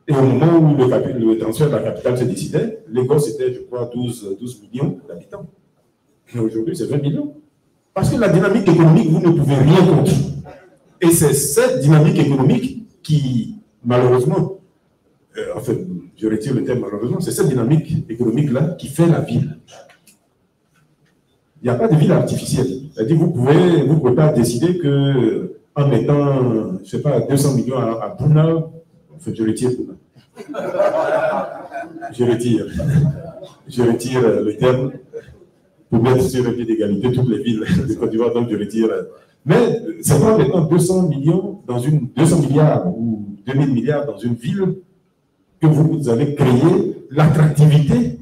Et au moment où le transfert de la capitale se décidait, les gosses étaient, je crois, 12 millions d'habitants. Mais aujourd'hui, c'est 20 millions. Parce que la dynamique économique, vous ne pouvez rien contre. Et c'est cette dynamique économique qui, malheureusement, enfin, je retire le terme malheureusement, c'est cette dynamique économique-là qui fait la ville. Il n'y a pas de ville artificielle. C'est-à-dire vous ne pouvez pas décider qu'en mettant, je ne sais pas, 200 millions à Bouna, enfin, je retire Bouna. Je retire le terme pour mettre sur un pied d'égalité toutes les villes de Côte d'Ivoire, donc je retire. Mais c'est pas en mettant 200 millions dans 200 milliards ou 2000 milliards dans une ville que vous allez créer l'attractivité,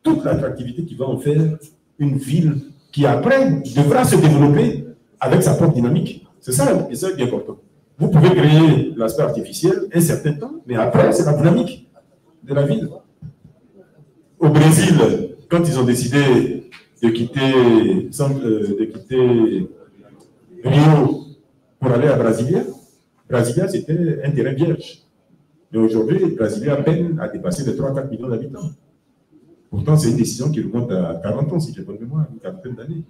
toute l'attractivité qui va en faire une ville qui après devra se développer avec sa propre dynamique. C'est ça qui est important. Vous pouvez créer l'aspect artificiel un certain temps, mais après, c'est la dynamique de la ville. Au Brésil, quand ils ont décidé de quitter Rio pour aller à Brasilia, Brasilia, c'était un terrain vierge. Mais aujourd'hui, Brasilia peine à dépasser les 3-4 millions d'habitants. Pourtant, c'est une décision qui remonte à 40 ans, si j'ai bonne mémoire, une quarantaine d'années.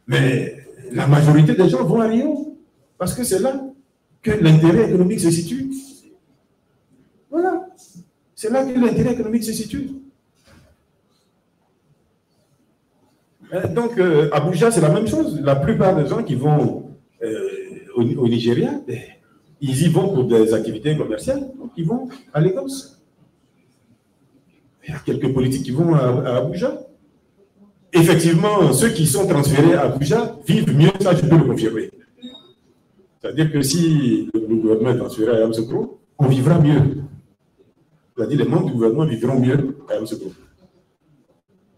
Mais la majorité des gens vont à Rio, parce que c'est là que l'intérêt économique se situe. Voilà. C'est là que l'intérêt économique se situe. Donc, Abuja, c'est la même chose. La plupart des gens qui vont au Nigeria, ils y vont pour des activités commerciales, donc ils vont à Lagos. Il y a quelques politiques qui vont à Abuja. Effectivement, ceux qui sont transférés à Abuja vivent mieux, ça je peux le confirmer. C'est-à-dire que si le gouvernement est transféré à Amsokoro, on vivra mieux. C'est-à-dire que les membres du gouvernement vivront mieux à Amsokoro.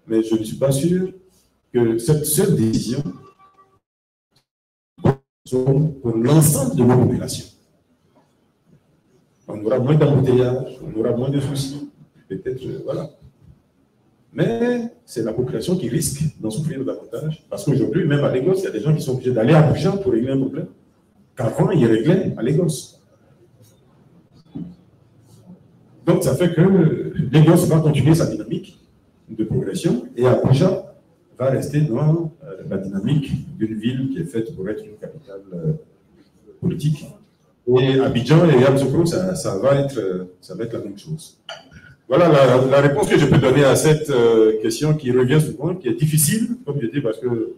Mais je ne suis pas sûr que cette seule décision soit pour l'ensemble de nos populations. On aura moins d'embouteillages, on aura moins de soucis. Peut-être, voilà. Mais c'est la population qui risque d'en souffrir davantage. Parce qu'aujourd'hui, même à Lagos, il y a des gens qui sont obligés d'aller à Abuja pour régler un problème. Qu'avant, ils réglaient à Lagos. Donc, ça fait que Lagos va continuer sa dynamique de progression et Abuja va rester dans la dynamique d'une ville qui est faite pour être une capitale politique. Et Abidjan et Yamoussoukro, ça va être la même chose. Voilà la réponse que je peux donner à cette question qui revient souvent, qui est difficile, comme je dis, parce que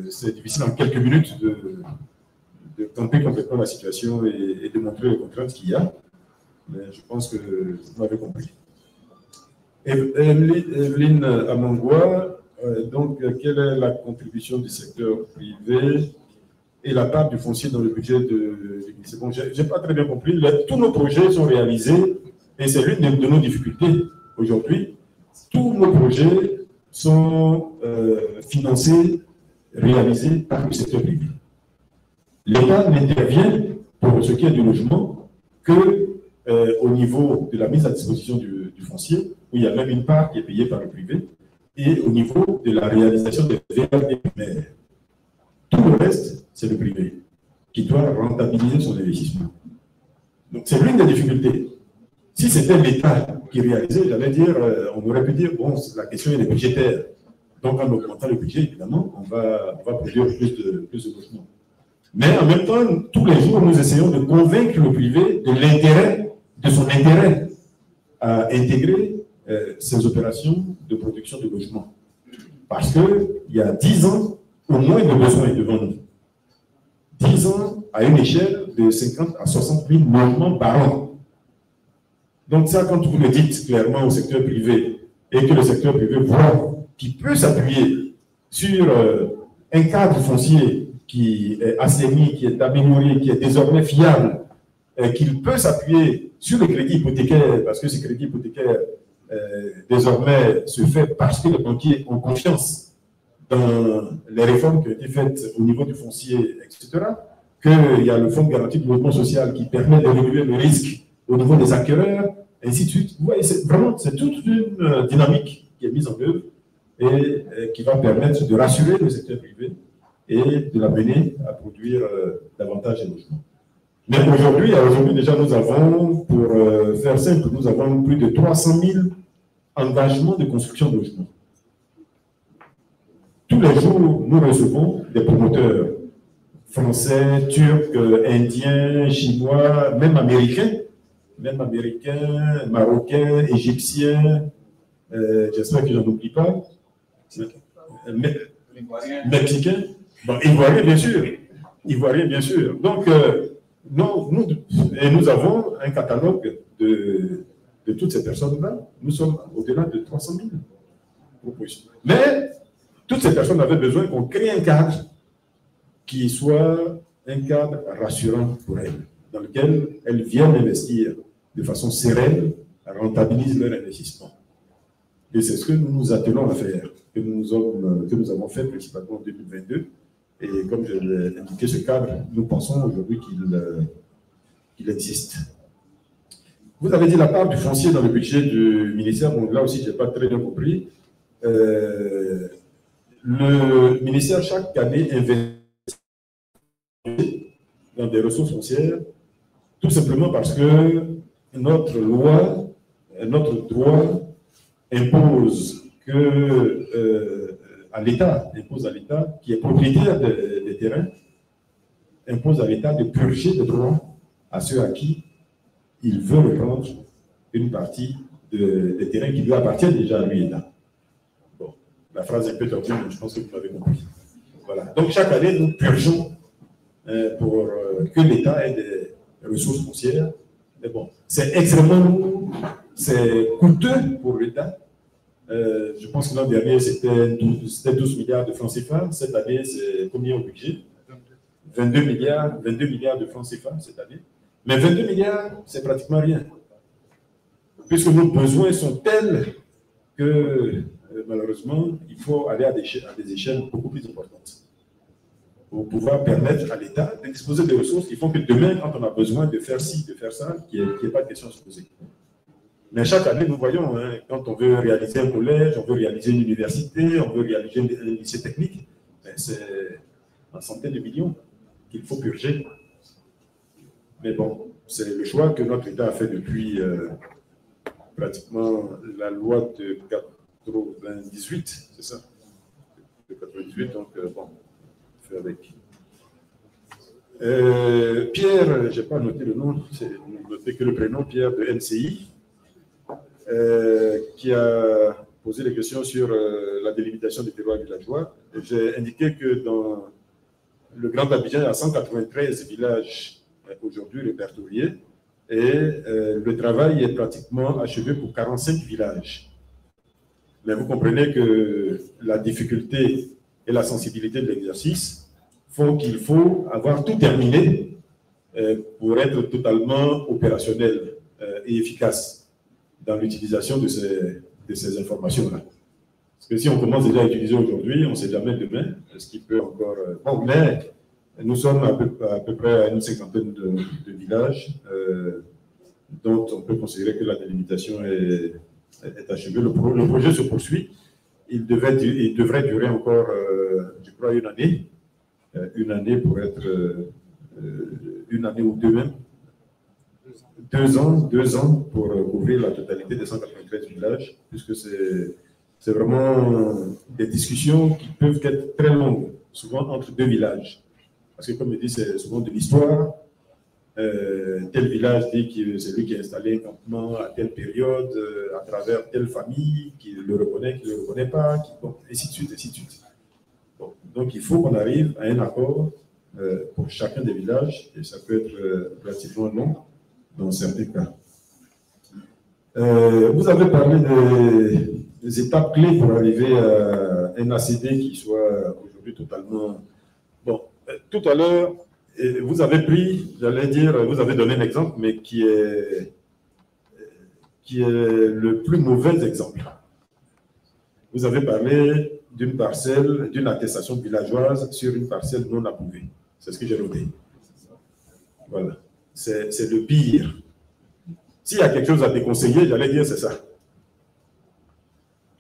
c'est difficile en quelques minutes de camper complètement la situation et de montrer les contraintes qu'il y a. Mais je pense que vous m'avez compris. Evelyne Amangwa, donc, quelle est la contribution du secteur privé et la part du foncier dans le budget du ministère? Bon, je n'ai pas très bien compris. Tous nos projets sont réalisés et c'est l'une de nos difficultés aujourd'hui. Tous nos projets sont financés, réalisés par le secteur privé. L'État n'intervient pour ce qui est du logement que au niveau de la mise à disposition du foncier, où il y a même une part qui est payée par le privé, et au niveau de la réalisation des VRD primaires. Tout le reste, c'est le privé qui doit rentabiliser son investissement. Donc, c'est l'une des difficultés. Si c'était l'État qui réalisait, j'allais dire, on aurait pu dire, bon, la question est budgétaire. Donc, en augmentant le budget, évidemment, on va produire plus de logements. Mais en même temps, tous les jours, nous essayons de convaincre le privé de son intérêt à intégrer ces opérations de production de logements. Parce qu'il y a 10 ans, au moins de besoins devant nous. 10 ans à une échelle de 50 à 60 000 logements par an. Donc ça, quand vous le dites clairement au secteur privé et que le secteur privé voit qu'il peut s'appuyer sur un cadre foncier qui est assaini, qui est amélioré, qui est désormais fiable, qu'il peut s'appuyer sur le crédit hypothécaire, parce que ce crédit hypothécaire désormais se fait parce que les banquiers ont confiance dans les réformes qui ont été faites au niveau du foncier, etc., qu'il y a le fonds de garantie de logement social qui permet de réduire le risque au niveau des acquéreurs, et ainsi de suite. Vous voyez, c'est toute une dynamique qui est mise en œuvre et qui va permettre de rassurer le secteur privé et de l'amener à produire davantage de logements. Mais aujourd'hui déjà, nous avons, pour faire simple, nous avons plus de 300 000 engagements de construction de logements. Tous les jours, nous recevons des promoteurs français, turcs, indiens, chinois, même américains, marocains, égyptiens, j'espère que je n'en oublie pas, mexicains, bon, ivoiriens bien sûr. Donc, nous avons un catalogue de toutes ces personnes-là. Nous sommes au-delà de 300 000 propositions. Mais toutes ces personnes avaient besoin qu'on crée un cadre qui soit un cadre rassurant pour elles, dans lequel elles viennent investir de façon sereine, rentabilisent leur investissement. Et c'est ce que nous nous attelons à faire, que nous avons fait principalement en 2022. Et comme je l'ai indiqué, ce cadre, nous pensons aujourd'hui qu'il existe. Vous avez dit la part du foncier dans le budget du ministère. Bon, là aussi, je n'ai pas très bien compris. Le ministère, chaque année, investit dans des ressources foncières, tout simplement parce que notre loi, notre droit impose à l'État, qui est propriétaire des terrains, impose à l'État de purger de droits à ceux à qui il veut reprendre une partie des terrains qui lui appartiennent déjà à lui, État. Bon, la phrase est un peu tordue, mais je pense que vous l'avez compris. Voilà. Donc chaque année, nous purgeons pour que l'État ait des ressources foncières. Mais bon, c'est extrêmement lourd, c'est coûteux pour l'État. Je pense que l'an dernier, c'était 12 milliards de francs CFA. Cette année, c'est combien au budget? 22 milliards de francs CFA cette année. Mais 22 milliards, c'est pratiquement rien. Puisque nos besoins sont tels que, malheureusement, il faut aller à des échelles beaucoup plus importantes pour pouvoir permettre à l'État de disposer des ressources qui font que demain, quand on a besoin de faire ci, de faire ça, qu'il n'y ait pas de question à se poser. Mais chaque année, nous voyons, hein, quand on veut réaliser un collège, on veut réaliser une université, on veut réaliser un lycée technique, c'est en centaines de millions qu'il faut purger. Mais bon, c'est le choix que notre État a fait depuis pratiquement la loi de 98, c'est ça? De 98, donc bon, on fait avec. Pierre, je n'ai pas noté le nom, c'est noté que le prénom, Pierre de NCI, qui a posé des questions sur la délimitation des terroirs villageois. J'ai indiqué que dans le Grand Abidjan, il y a 193 villages aujourd'hui répertoriés et le travail est pratiquement achevé pour 45 villages. Mais vous comprenez que la difficulté et la sensibilité de l'exercice font qu'il faut avoir tout terminé pour être totalement opérationnel et efficace dans l'utilisation de ces informations-là. Parce que si on commence déjà à utiliser aujourd'hui, on ne sait jamais demain ce qui peut encore... Bon, mais nous sommes à peu près à une cinquantaine de villages dont on peut considérer que la délimitation est achevée. Le projet se poursuit. Il devrait durer encore, je crois, une année. Une année pour être... une année ou deux même. 2 ans pour couvrir la totalité des 193 villages, puisque c'est vraiment des discussions qui peuvent être très longues, souvent entre 2 villages. Parce que, comme je dis, c'est souvent de l'histoire. Tel village dit que c'est lui qui a installé un campement à telle période, à travers telle famille, qui le reconnaît, qui ne le reconnaît pas, bon, ainsi de suite, ainsi de suite. Bon, donc, il faut qu'on arrive à un accord pour chacun des villages, et ça peut être relativement long dans certains cas. Vous avez parlé des étapes clés pour arriver à un ACD qui soit aujourd'hui totalement... Bon, tout à l'heure, vous avez pris, j'allais dire, vous avez donné un exemple, mais qui est le plus mauvais exemple. Vous avez parlé d'une parcelle, d'une attestation villageoise sur une parcelle non approuvée. C'est ce que j'ai noté. Voilà. C'est le pire. S'il y a quelque chose à déconseiller, j'allais dire c'est ça.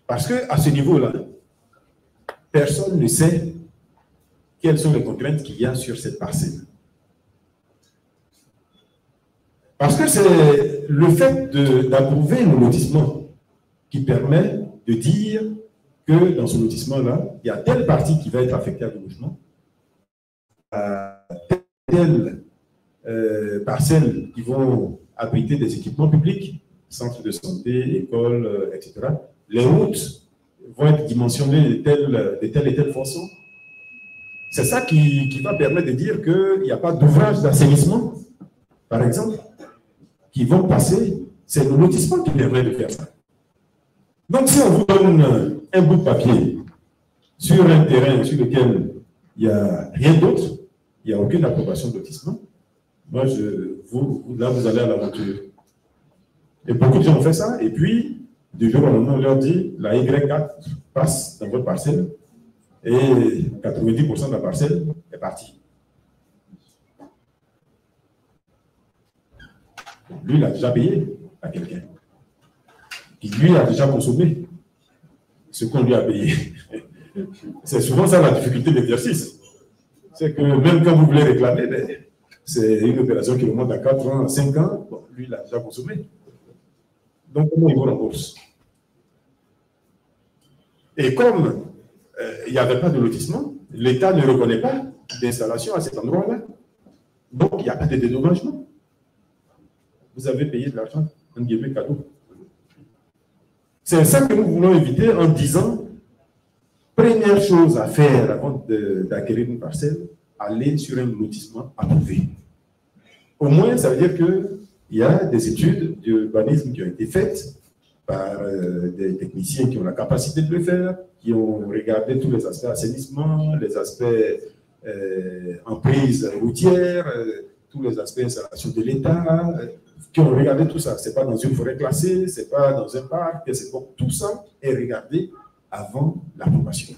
Parce qu'à ce niveau-là, personne ne sait quelles sont les contraintes qu'il y a sur cette parcelle. Parce que c'est le fait d'approuver le lotissement qui permet de dire que dans ce lotissement-là, il y a telle partie qui va être affectée à du logement, telle parcelles qui vont abriter des équipements publics, centres de santé, écoles, etc. Les routes vont être dimensionnées de telle et telle façon. C'est ça qui va permettre de dire qu'il n'y a pas d'ouvrage d'assainissement, par exemple, qui vont passer. C'est le lotissement qui permet de faire ça. Donc, si on vous donne un bout de papier sur un terrain sur lequel il n'y a rien d'autre, il n'y a aucune approbation de lotissement, moi, là, vous allez à l'aventure. Et beaucoup de gens ont fait ça, et puis, du jour au lendemain, on leur dit, la Y4 passe dans votre parcelle, et 90% de la parcelle est partie. Lui, il a déjà payé à quelqu'un. Qui, lui, a déjà consommé ce qu'on lui a payé. C'est souvent ça la difficulté de l'exercice. C'est que même quand vous voulez réclamer, c'est une opération qui remonte à 4 ans, à 5 ans. Bon, lui, il a déjà consommé. Donc, comment il vous rembourse? Et comme il n'y avait pas de lotissement, l'État ne reconnaît pas d'installation à cet endroit-là. Donc, il n'y a pas de dédommagement. Vous avez payé de l'argent, un guillemets cadeau. C'est ça que nous voulons éviter en disant, première chose à faire avant d'acquérir une parcelle, aller sur un lotissement approuvé. Au moins, ça veut dire qu'il y a des études d'urbanisme qui ont été faites par des techniciens qui ont la capacité de le faire, qui ont regardé tous les aspects assainissement, les aspects emprise routière, tous les aspects installation de l'État, qui ont regardé tout ça. Ce n'est pas dans une forêt classée, ce n'est pas dans un parc, tout ça est regardé avant l'approbation.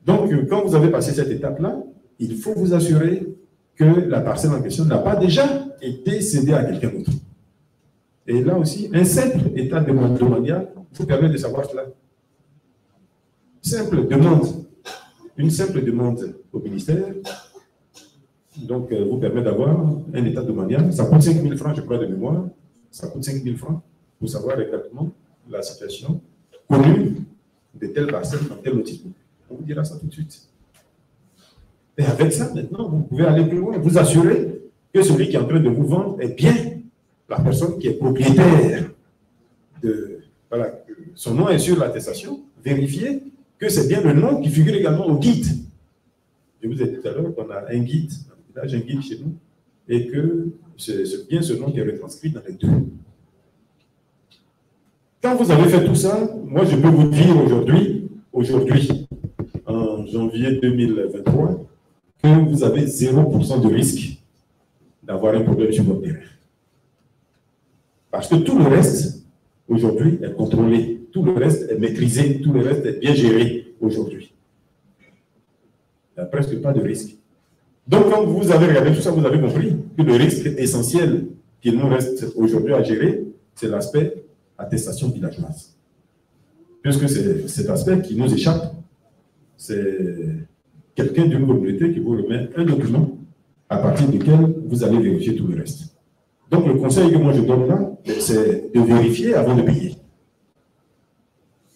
Donc, quand vous avez passé cette étape-là, il faut vous assurer que la parcelle en question n'a pas déjà été cédée à quelqu'un d'autre. Et là aussi, un simple état domanial vous permet de savoir cela. Simple demande, une simple demande au ministère, donc vous permet d'avoir un état domanial. Ça coûte 5 000 francs, je crois, de mémoire. Ça coûte 5 000 francs pour savoir exactement la situation connue de telle parcelle dans tel lotissement. On vous dira ça tout de suite. Et avec ça, maintenant, vous pouvez aller plus loin. Vous assurez que celui qui est en train de vous vendre est bien la personne qui est propriétaire de... Voilà, son nom est sur l'attestation. Vérifiez que c'est bien le nom qui figure également au guide. Je vous ai dit tout à l'heure qu'on a un guide, un guide chez nous, et que c'est bien ce nom qui est retranscrit dans les deux. Quand vous avez fait tout ça, moi je peux vous dire aujourd'hui, en janvier 2023, que vous avez 0% de risque d'avoir un problème sur votre terrain. Parce que tout le reste, aujourd'hui, est contrôlé. Tout le reste est maîtrisé. Tout le reste est bien géré aujourd'hui. Il n'y a presque pas de risque. Donc, quand vous avez regardé tout ça, vous avez compris que le risque essentiel qu'il nous reste aujourd'hui à gérer, c'est l'aspect attestation villageoise. Puisque c'est cet aspect qui nous échappe. C'est quelqu'un d'une communauté qui vous remet un document à partir duquel vous allez vérifier tout le reste. Donc, le conseil que moi je donne là, c'est de vérifier avant de payer.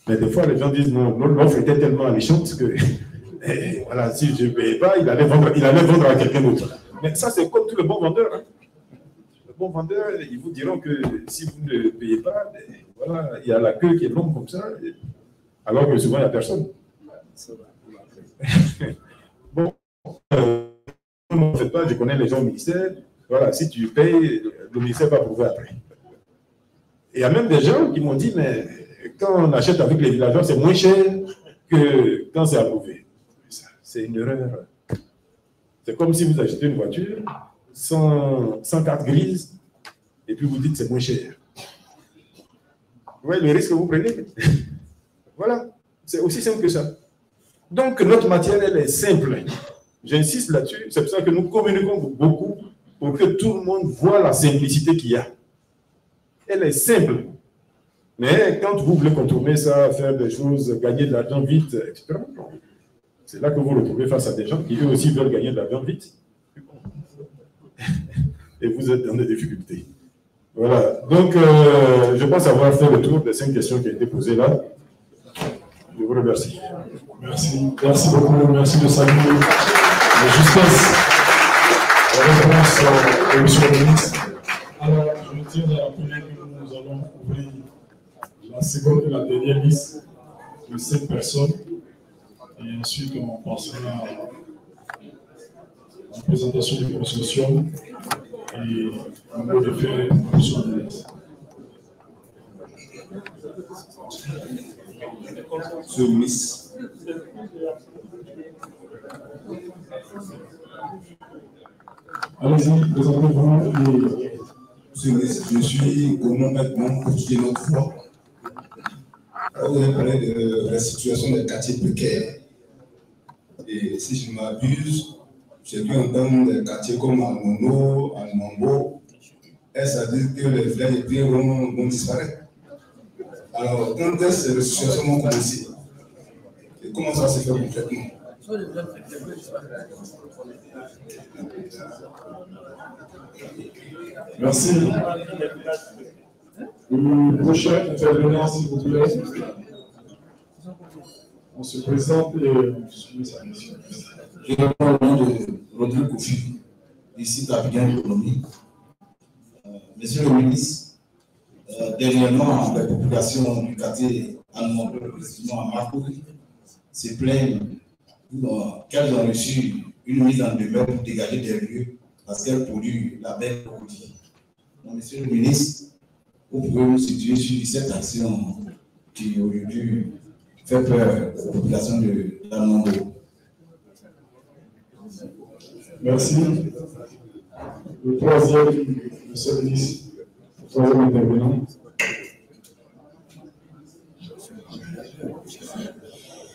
Mais des fois, les gens disent non, l'offre était tellement alléchante que voilà, si je ne payais pas, il allait vendre à quelqu'un d'autre. Mais ça, c'est comme tout le bon vendeur. Hein. Le bon vendeur, ils vous diront que si vous ne payez pas, voilà, il y a la queue qui est longue comme ça, alors que souvent, il n'y a personne. Bon, ne faites pas, je connais les gens au ministère. Voilà, si tu payes, le ministère va prouver après. Et il y a même des gens qui m'ont dit, mais quand on achète avec les villageois, c'est moins cher que quand c'est approuvé. C'est une erreur. C'est comme si vous achetez une voiture sans carte grise et puis vous dites que c'est moins cher. Vous voyez le risque que vous prenez? Voilà, c'est aussi simple que ça. Donc, notre matière, elle est simple. J'insiste là-dessus. C'est pour ça que nous communiquons beaucoup pour que tout le monde voit la simplicité qu'il y a. Elle est simple. Mais quand vous voulez contourner ça, faire des choses, gagner de l'argent vite, etc., c'est là que vous vous retrouvez face à des gens qui eux aussi veulent gagner de l'argent vite. Et vous êtes dans des difficultés. Voilà. Donc, je pense avoir fait le tour des 5 questions qui ont été posées là. Je vous remercie. Merci. Merci beaucoup. Merci de saluer la justesse de réponse de M. le ministre. Alors, je tiens à rappeler que nous allons ouvrir la seconde et la dernière liste de 7 personnes. Et ensuite, on passera à la présentation des constitutions et on va le faire sur le ministre. Monsieur le ministre. Allez-y, présentez-vous. Monsieur le ministre, je suis comment maintenant pour tuer notre foi. Vous avez parlé de la situation des quartiers précaires. Et si je m'abuse, j'ai pu entendre des quartiers comme à Mono, à Mambo. Est-ce à dire que les fleurs et pieds vont disparaître? Alors, quand est-ce que les situations vont commencer? Et comment ça se fait concrètement? Merci. Le prochain intervenant, s'il vous plaît. On se présente et on suit sa mission. Je réponds au nom de Rodrigue Kofi, ici d'Abidjan Économie. Monsieur le ministre, dernièrement, la population du quartier Anne-Mambo, précisément à Marcouri, se plaignent qu'elles ont reçu une mise en demeure pour dégager des lieux parce qu'elles polluent la belle produit. Monsieur le ministre, vous pouvez nous situer sur cette action qui aujourd'hui fait peur aux populations de l'Anne-Mambo. Merci. Le troisième, monsieur le ministre, le troisième intervenant.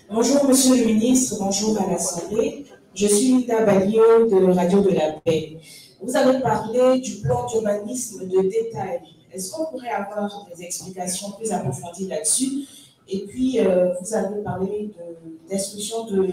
Bonjour, monsieur le ministre, bonjour à l'Assemblée. Je suis Linda Balio de Radio de la Paix. Vous avez parlé du plan d'urbanisme de détail. Est-ce qu'on pourrait avoir des explications plus approfondies là-dessus? Et puis, vous avez parlé d'instruction de...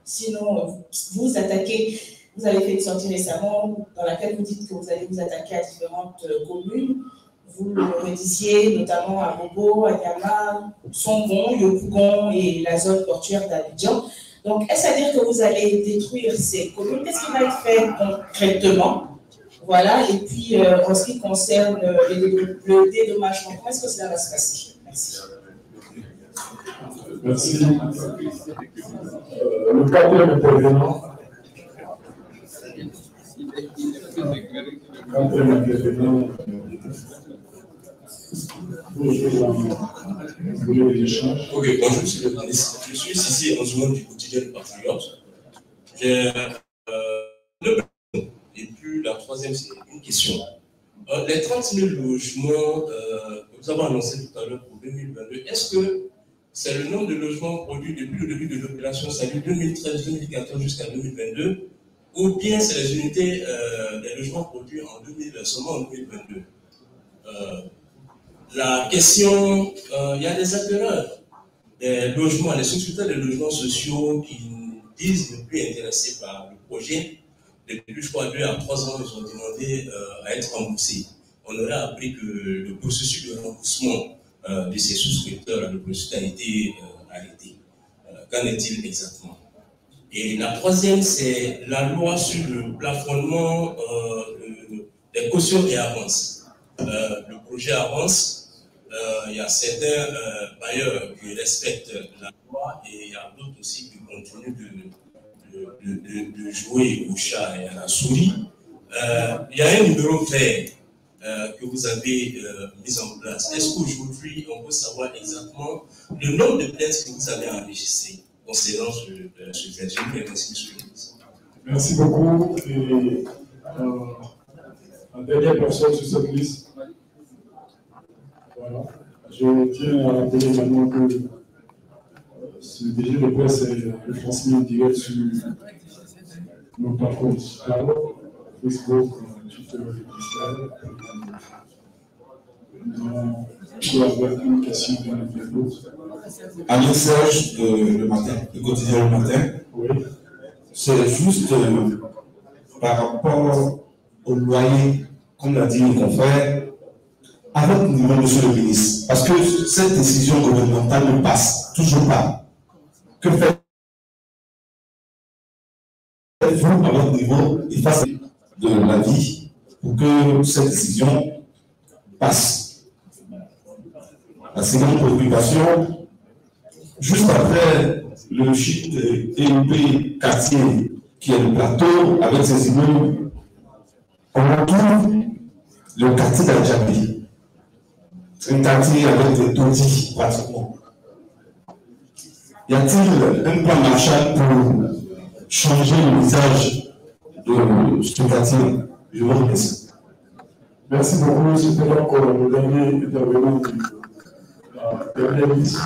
Sinon, vous attaquez... Vous avez fait une sortie récemment dans laquelle vous dites que vous allez vous attaquer à différentes communes. Vous le disiez notamment à Bobo, à Yama, Songon, Yopougon et la zone portuaire d'Abidjan. Donc, est-ce à dire que vous allez détruire ces communes? Qu'est-ce qui va être fait concrètement? Voilà, et puis en ce qui concerne le dédommagement, comment est-ce que cela va se passer? Merci. Merci. Le quatrième intervenant. Ok, bonjour, monsieur le ministre. Je suis ici en zone du quotidien du Patriote. J'ai et puis la troisième, c'est une question. Les 30 000 logements que nous avons annoncés tout à l'heure pour 2022, est-ce que c'est le nombre de logements produits depuis le début de l'opération, c'est-à-dire 2013-2014 jusqu'à 2022, ou bien c'est les unités des logements produits seulement en 2022? La question, il y a des acquéreurs des logements, les sociétés des logements sociaux qui disent ne plus intéressés par le projet. Depuis, je crois, 2 à 3 ans, ils ont demandé à être remboursés. On aurait appris que le processus de remboursement de ces souscripteurs, le processus a été arrêté. Qu'en est-il exactement? Et la troisième, c'est la loi sur le plafonnement des cautions et avances. Le projet avance. Il y a certains bailleurs qui respectent la loi et il y a d'autres aussi qui continuent de jouer au chat et à la souris. Il y a un numéro vert que vous avez mis en place. Est-ce qu'aujourd'hui, on peut savoir exactement le nombre de plaintes que vous avez enregistrées concernant ce fait? Merci beaucoup. Et la dernière personne sur cette liste. Voilà. Je tiens à rappeler également que ce DG de presse est transmis en direct sur nos plateformes digitales, Facebook, Twitter et Instagram. Nous allons avoir une question de notre Alain Serge, le matin, le quotidien le matin. Oui. C'est juste par rapport au loyer, comme l'a dit mon confrère, à votre niveau, monsieur le ministre, parce que cette décision gouvernementale ne passe toujours pas. Que faites-vous à votre niveau et face de la vie pour que cette décision passe? La seconde préoccupation, juste après le chiffre de EUP quartier, qui est le plateau avec ses immeubles, on retrouve le quartier d'Adjamé. C'est un quartier avec des taudis pratiquement. Y a-t-il un plan Marshall pour changer le visage de ce quartier? Je vous remercie. Merci beaucoup. C'était donc le dernier intervenant de la dernière liste.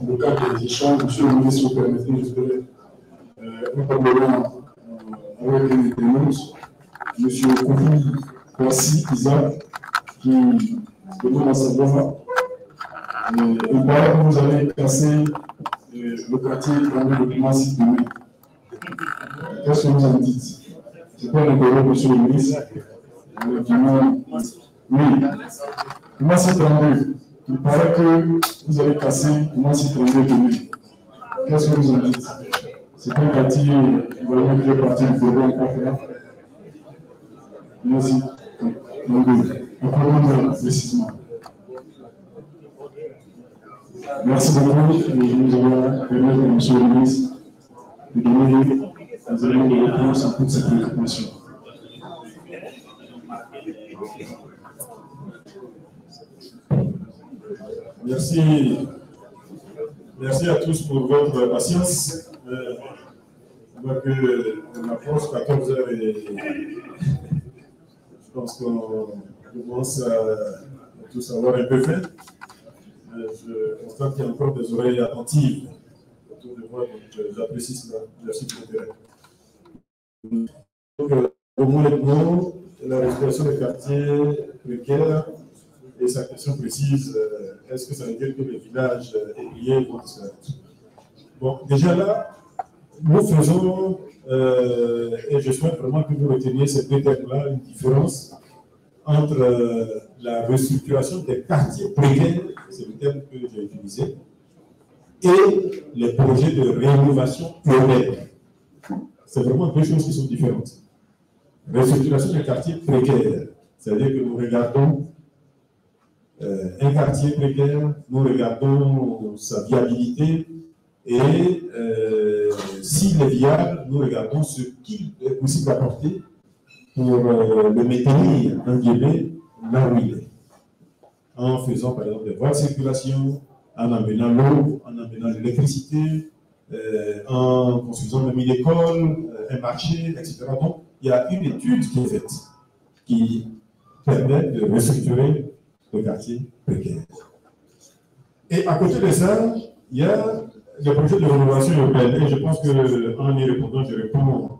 Dans le cadre des échanges, monsieur le ministre, vous permettez, je ferai un problème avec les dénonces. Monsieur Koufi Kwasi Isaac, qui demande à savoir, il paraît que vous avez cassé le quartier dans le document site demain. Qu'est-ce que vous en dites? C'est pas un interview, monsieur le ministre. Oui, comment c'est 32? Il paraît que vous avez cassé comment c'est 32 demain. Qu'est-ce que vous en dites? C'est pas un quartier vraiment qui est parti du programme encore. Merci. Encore précisément. Merci beaucoup. Nous allons permettre à M. le ministre de donner des éléments de réponse à toutes ces préoccupations. Merci. Merci à tous pour votre patience. Donc, on approche 14h et je pense qu'on commence à tous avoir un peu faim. Je constate qu'il y a encore des oreilles attentives autour de moi, donc j'apprécie cela. Merci pour l'intérêt. Donc, au moins la respiration des quartiers précaires et sa question précise, est-ce que ça veut dire que le village est lié ou disparaître? Bon, déjà là, nous faisons, et je souhaite vraiment que vous reteniez ces deux termes-là, une différence entre la restructuration des quartiers précaires, c'est le terme que j'ai utilisé, et les projets de rénovation urbaine. C'est vraiment deux choses qui sont différentes. Restructuration des quartiers précaires, c'est-à-dire que nous regardons un quartier précaire, nous regardons sa viabilité et s'il est viable, nous regardons ce qu'il est possible d'apporter pour le maintenir en guillemets là où il est. En faisant par exemple des voies de circulation, en amenant l'eau, en amenant l'électricité, en construisant une école, un marché, etc. Donc, il y a une étude qui est faite qui permet de restructurer le quartier précaire. Et à côté de ça, il y a le projet de rénovation urbaine. Et je pense qu'en y répondant, je réponds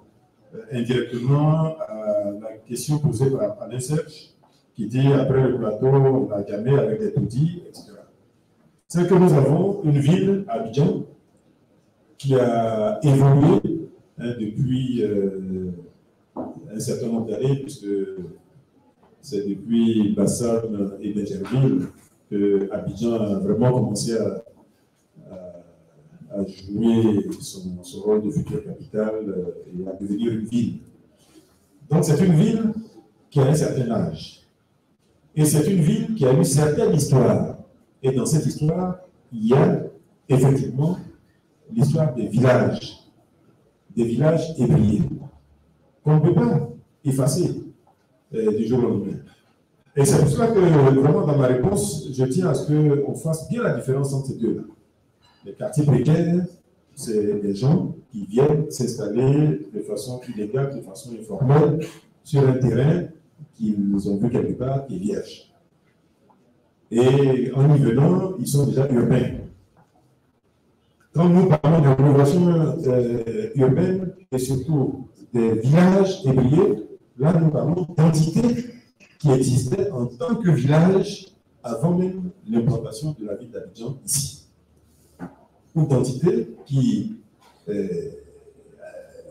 indirectement à la question posée par Alain Serge, qui dit après le plateau, on a jamais avec des taudis, etc. C'est que nous avons une ville, Abidjan, qui a évolué depuis un certain nombre d'années, puisque c'est depuis Bassam et Benjerville que Abidjan a vraiment commencé à jouer son rôle de future capitale et à devenir une ville. Donc c'est une ville qui a un certain âge. Et c'est une ville qui a une certaine histoire. Et dans cette histoire, il y a effectivement l'histoire des villages ébriés, qu'on ne peut pas effacer du jour au lendemain. Et c'est pour cela que, vraiment, dans ma réponse, je tiens à ce qu'on fasse bien la différence entre ces deux-là. Les quartiers précaires, c'est des gens qui viennent s'installer de façon illégale, de façon informelle, sur un terrain qu'ils ont vu quelque part qui est vierge. Et en y venant, ils sont déjà urbains. Quand nous parlons de rénovation urbaine et surtout des villages ébriés, là nous parlons d'entités qui existaient en tant que village avant même l'implantation de la ville d'Abidjan ici. Ou d'entités qui,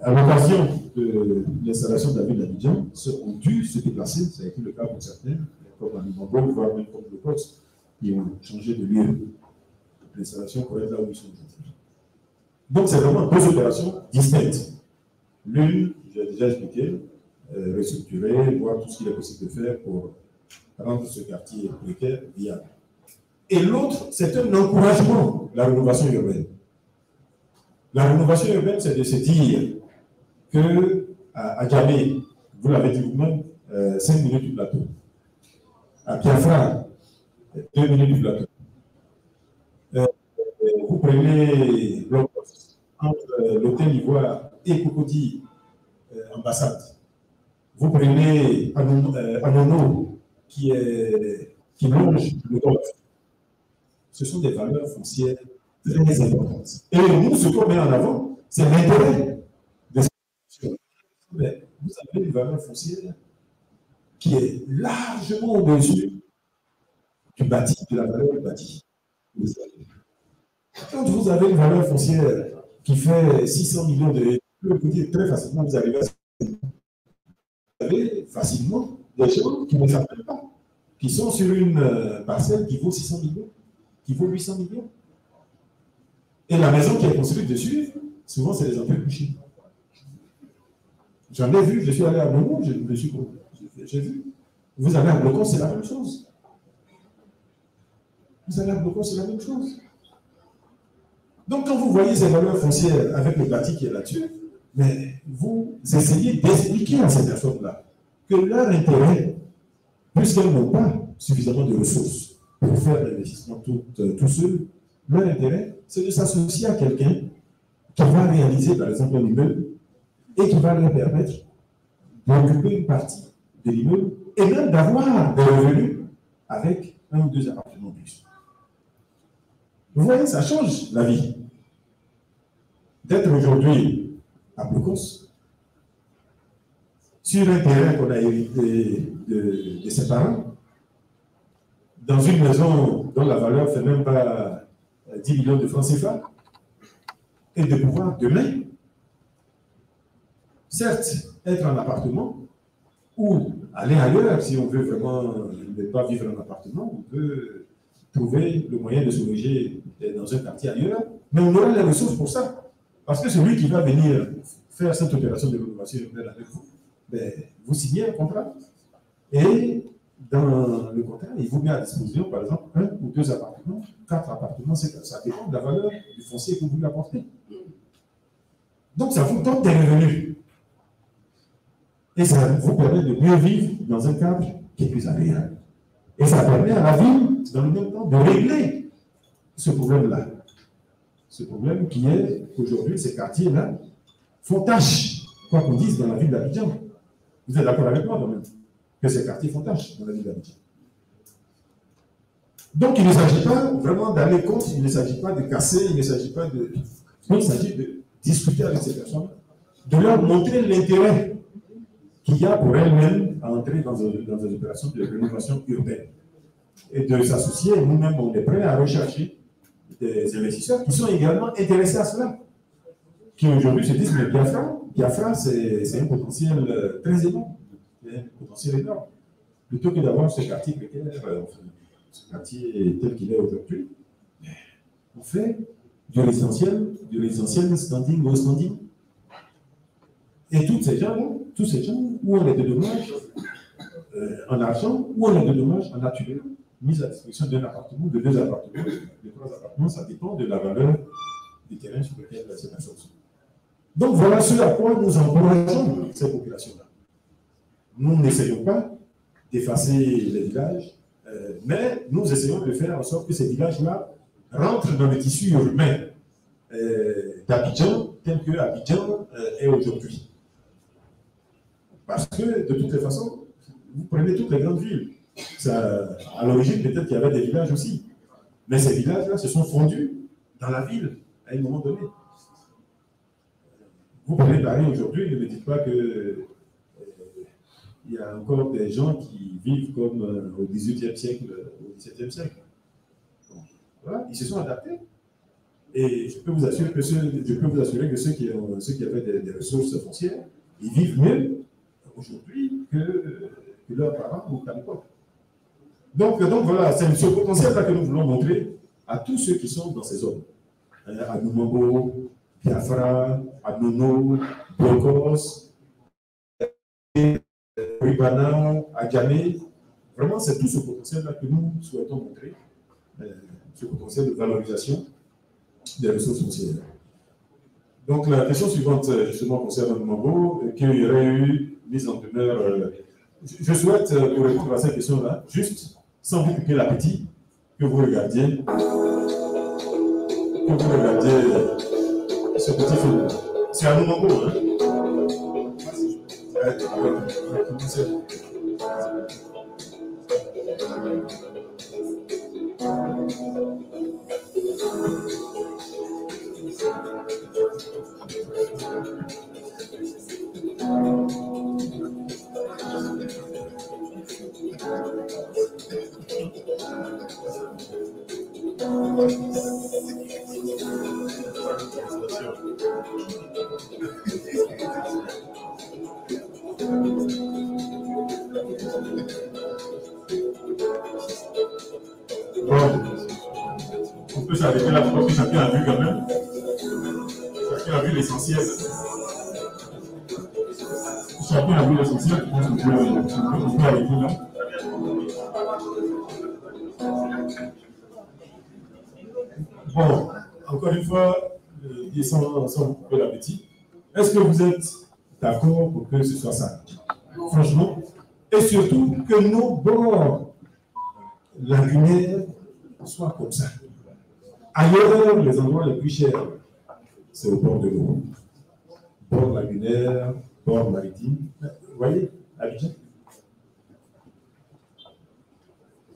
à l'occasion de l'installation de la ville d'Abidjan, ont dû se déplacer, ça a été le cas pour certains, comme la Nimambo, voire même comme le poste, qui ont changé de lieu. L'installation pour être là où ils sont aujourd'hui. Donc c'est vraiment deux opérations distinctes. L'une, j'ai déjà expliqué, restructurer, voir tout ce qu'il est possible de faire pour rendre ce quartier précaire viable. Et l'autre, c'est un encouragement, la rénovation urbaine. La rénovation urbaine, c'est de se dire qu'à Djamé, vous l'avez dit vous-même, 5 minutes du plateau. À Biafra, 2 minutes du plateau. Vous prenez entre l'hôtel Ivoire et Cocody, ambassade. Vous prenez Anono, qui longe le golfe. Ce sont des valeurs foncières très importantes. Et nous, ce qu'on met en avant, c'est l'intérêt de cette question. Mais vous avez une valeur foncière qui est largement au-dessus du bâti, de la valeur du bâti. Quand vous avez une valeur foncière qui fait 600 millions de vous dire très facilement, vous arrivez à vous avez facilement des gens qui ne s'appellent pas, qui sont sur une parcelle qui vaut 600 millions, qui vaut 800 millions. Et la maison qui est construite dessus, souvent c'est des emplois couchés. J'en ai vu, je suis allé à Momo, j'ai vu. Vous allez à Blocon, c'est la même chose. Vous allez à Blocon, c'est la même chose. Donc, quand vous voyez ces valeurs foncières avec le bâti qui est là-dessus, mais vous essayez d'expliquer à ces personnes-là que leur intérêt, puisqu'elles n'ont pas suffisamment de ressources pour faire l'investissement tout seul, leur intérêt, c'est de s'associer à quelqu'un qui va réaliser, par exemple, un immeuble et qui va leur permettre d'occuper une partie de l'immeuble et même d'avoir des revenus avec 1 ou 2 appartements plus. Vous voyez, ça change la vie. D'être aujourd'hui à Blocos, sur un terrain qu'on a hérité de ses parents, dans une maison dont la valeur ne fait même pas 10 millions de francs CFA, et de pouvoir demain, certes, être en appartement, ou aller ailleurs, si on veut vraiment ne pas vivre en appartement, on peut trouver le moyen de se loger dans un quartier ailleurs, mais on aura les ressources pour ça. Parce que celui qui va venir faire cette opération de rénovation urbaine avec vous, ben, vous signez un contrat. Et dans le contrat, il vous met à disposition, par exemple, 1 ou 2 appartements, 4 appartements, ça dépend de la valeur du foncier que vous lui apportez. Donc, ça vous donne des revenus. Et ça vous permet de mieux vivre dans un cadre qui est plus agréable. Et ça permet à la ville, dans le même temps, de régler ce problème-là. Ce problème qui est qu'aujourd'hui, ces quartiers-là font tâche, quoi qu'on dise, dans la ville d'Abidjan. Vous êtes d'accord avec moi, quand même, que ces quartiers font tâche dans la ville d'Abidjan. Donc, il ne s'agit pas vraiment d'aller contre, il ne s'agit pas de casser, il ne s'agit pas de... Il s'agit de discuter avec ces personnes, de leur montrer l'intérêt qu'il y a pour elles-mêmes à entrer dans des opérations de rénovation urbaine. Et de s'associer, nous-mêmes, on est prêts à rechercher des investisseurs qui sont également intéressés à cela. Qui aujourd'hui se disent, mais Biafra, c'est un potentiel très énorme. Un potentiel énorme. Plutôt que d'avoir ce quartier précaire, ce quartier tel qu'il est aujourd'hui, on fait du résidentiel standing au standing. Et tous ces gens, où on les dédommage en argent, où on les dédommage en naturel, mise à disposition d'un appartement, de 2 appartements, de 3 appartements, ça dépend de la valeur du terrain sur lequel ces personnes sont. Donc voilà ce à quoi nous encourageons ces populations-là. Nous n'essayons pas d'effacer les villages, mais nous essayons de faire en sorte que ces villages-là rentrent dans le tissu urbain d'Abidjan, tel que Abidjan est aujourd'hui. Parce que, de toutes les façons, vous prenez toutes les grandes villes. Ça, à l'origine, peut-être qu'il y avait des villages aussi. Mais ces villages-là se sont fondus dans la ville, à un moment donné. Vous prenez Paris aujourd'hui, ne me dites pas que il y a encore des gens qui vivent comme au XVIIIe siècle, au XVIIe siècle. Bon, voilà, ils se sont adaptés. Et je peux vous assurer que ceux qui avaient des ressources foncières, ils vivent mieux aujourd'hui que leurs parents ou qu'à l'époque. Donc voilà, c'est ce potentiel-là que nous voulons montrer à tous ceux qui sont dans ces zones. À Numambo, Biafra, à Nono, Blocos, Ribana, à Djamé. Vraiment, c'est tout ce potentiel-là que nous souhaitons montrer, ce potentiel de valorisation des ressources foncières. Donc la question suivante, justement, concerne Numambo, qu'il y aurait eu mise en demeure. Je souhaite, pour répondre à cette question-là, juste, sans vous piquer l'appétit, que vous regardiez ce petit film. C'est un moment beau, hein? On peut s'arrêter là pour que chacun a vu quand même. Chacun a vu l'essentiel. Chacun a vu l'essentiel. On peut arrêter là. Bon, encore une fois, sans couper l'appétit, est-ce que vous êtes d'accord pour que ce soit ça? Franchement, et surtout que nos bords lagunaires soient comme ça. Ailleurs, les endroits les plus chers, c'est au bord de l'eau. Bord lagunaire, bord maritime. Vous voyez, Abidjan.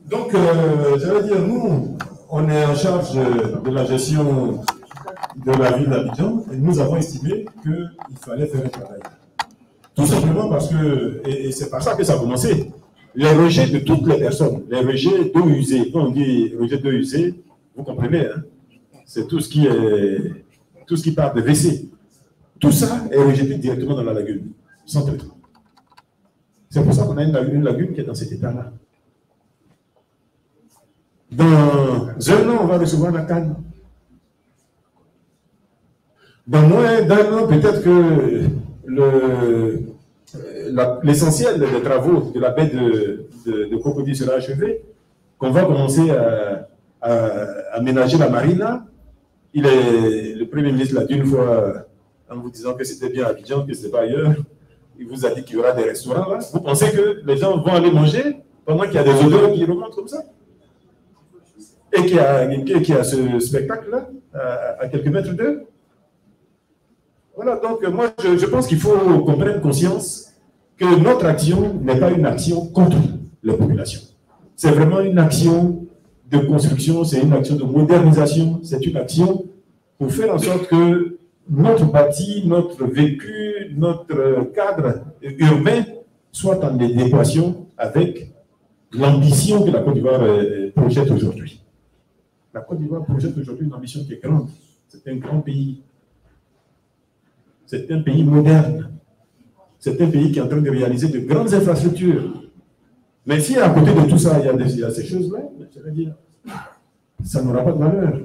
Donc, j'allais dire, nous, on est en charge de la gestion de la ville d'Abidjan et nous avons estimé qu'il fallait faire un travail. Tout simplement parce que, et c'est par ça que ça a commencé, les rejets de toutes les personnes, les rejets d'eau usée, quand on dit rejet d'eau usée, vous comprenez, hein? C'est tout ce qui part de WC. Tout ça est rejeté directement dans la lagune, sans traitement. C'est pour ça qu'on a une lagune qui est dans cet état-là. Dans un an, on va recevoir la CAN. Dans moins d'un an, peut-être que l'essentiel des travaux de la baie de Cocody sera achevé, qu'on va commencer à aménager la marina. Le Premier ministre l'a dit une fois en vous disant que c'était bien à Abidjan, que ce n'était pas ailleurs. Il vous a dit qu'il y aura des restaurants là. Vous pensez que les gens vont aller manger pendant qu'il y a des odeurs qui remontent comme ça? Et qu'il y a ce spectacle-là, à quelques mètres d'eux? Voilà, donc moi, je pense qu'il faut qu'on prenne conscience que notre action n'est pas une action contre les populations. C'est vraiment une action de construction, c'est une action de modernisation, c'est une action pour faire en sorte que notre bâti, notre vécu, notre cadre urbain soit en adéquation avec l'ambition que la Côte d'Ivoire projette aujourd'hui. La Côte d'Ivoire projette aujourd'hui une ambition qui est grande. C'est un grand pays. C'est un pays moderne. C'est un pays qui est en train de réaliser de grandes infrastructures. Mais si à côté de tout ça, il y a ces choses-là, je vais dire, ça n'aura pas de valeur.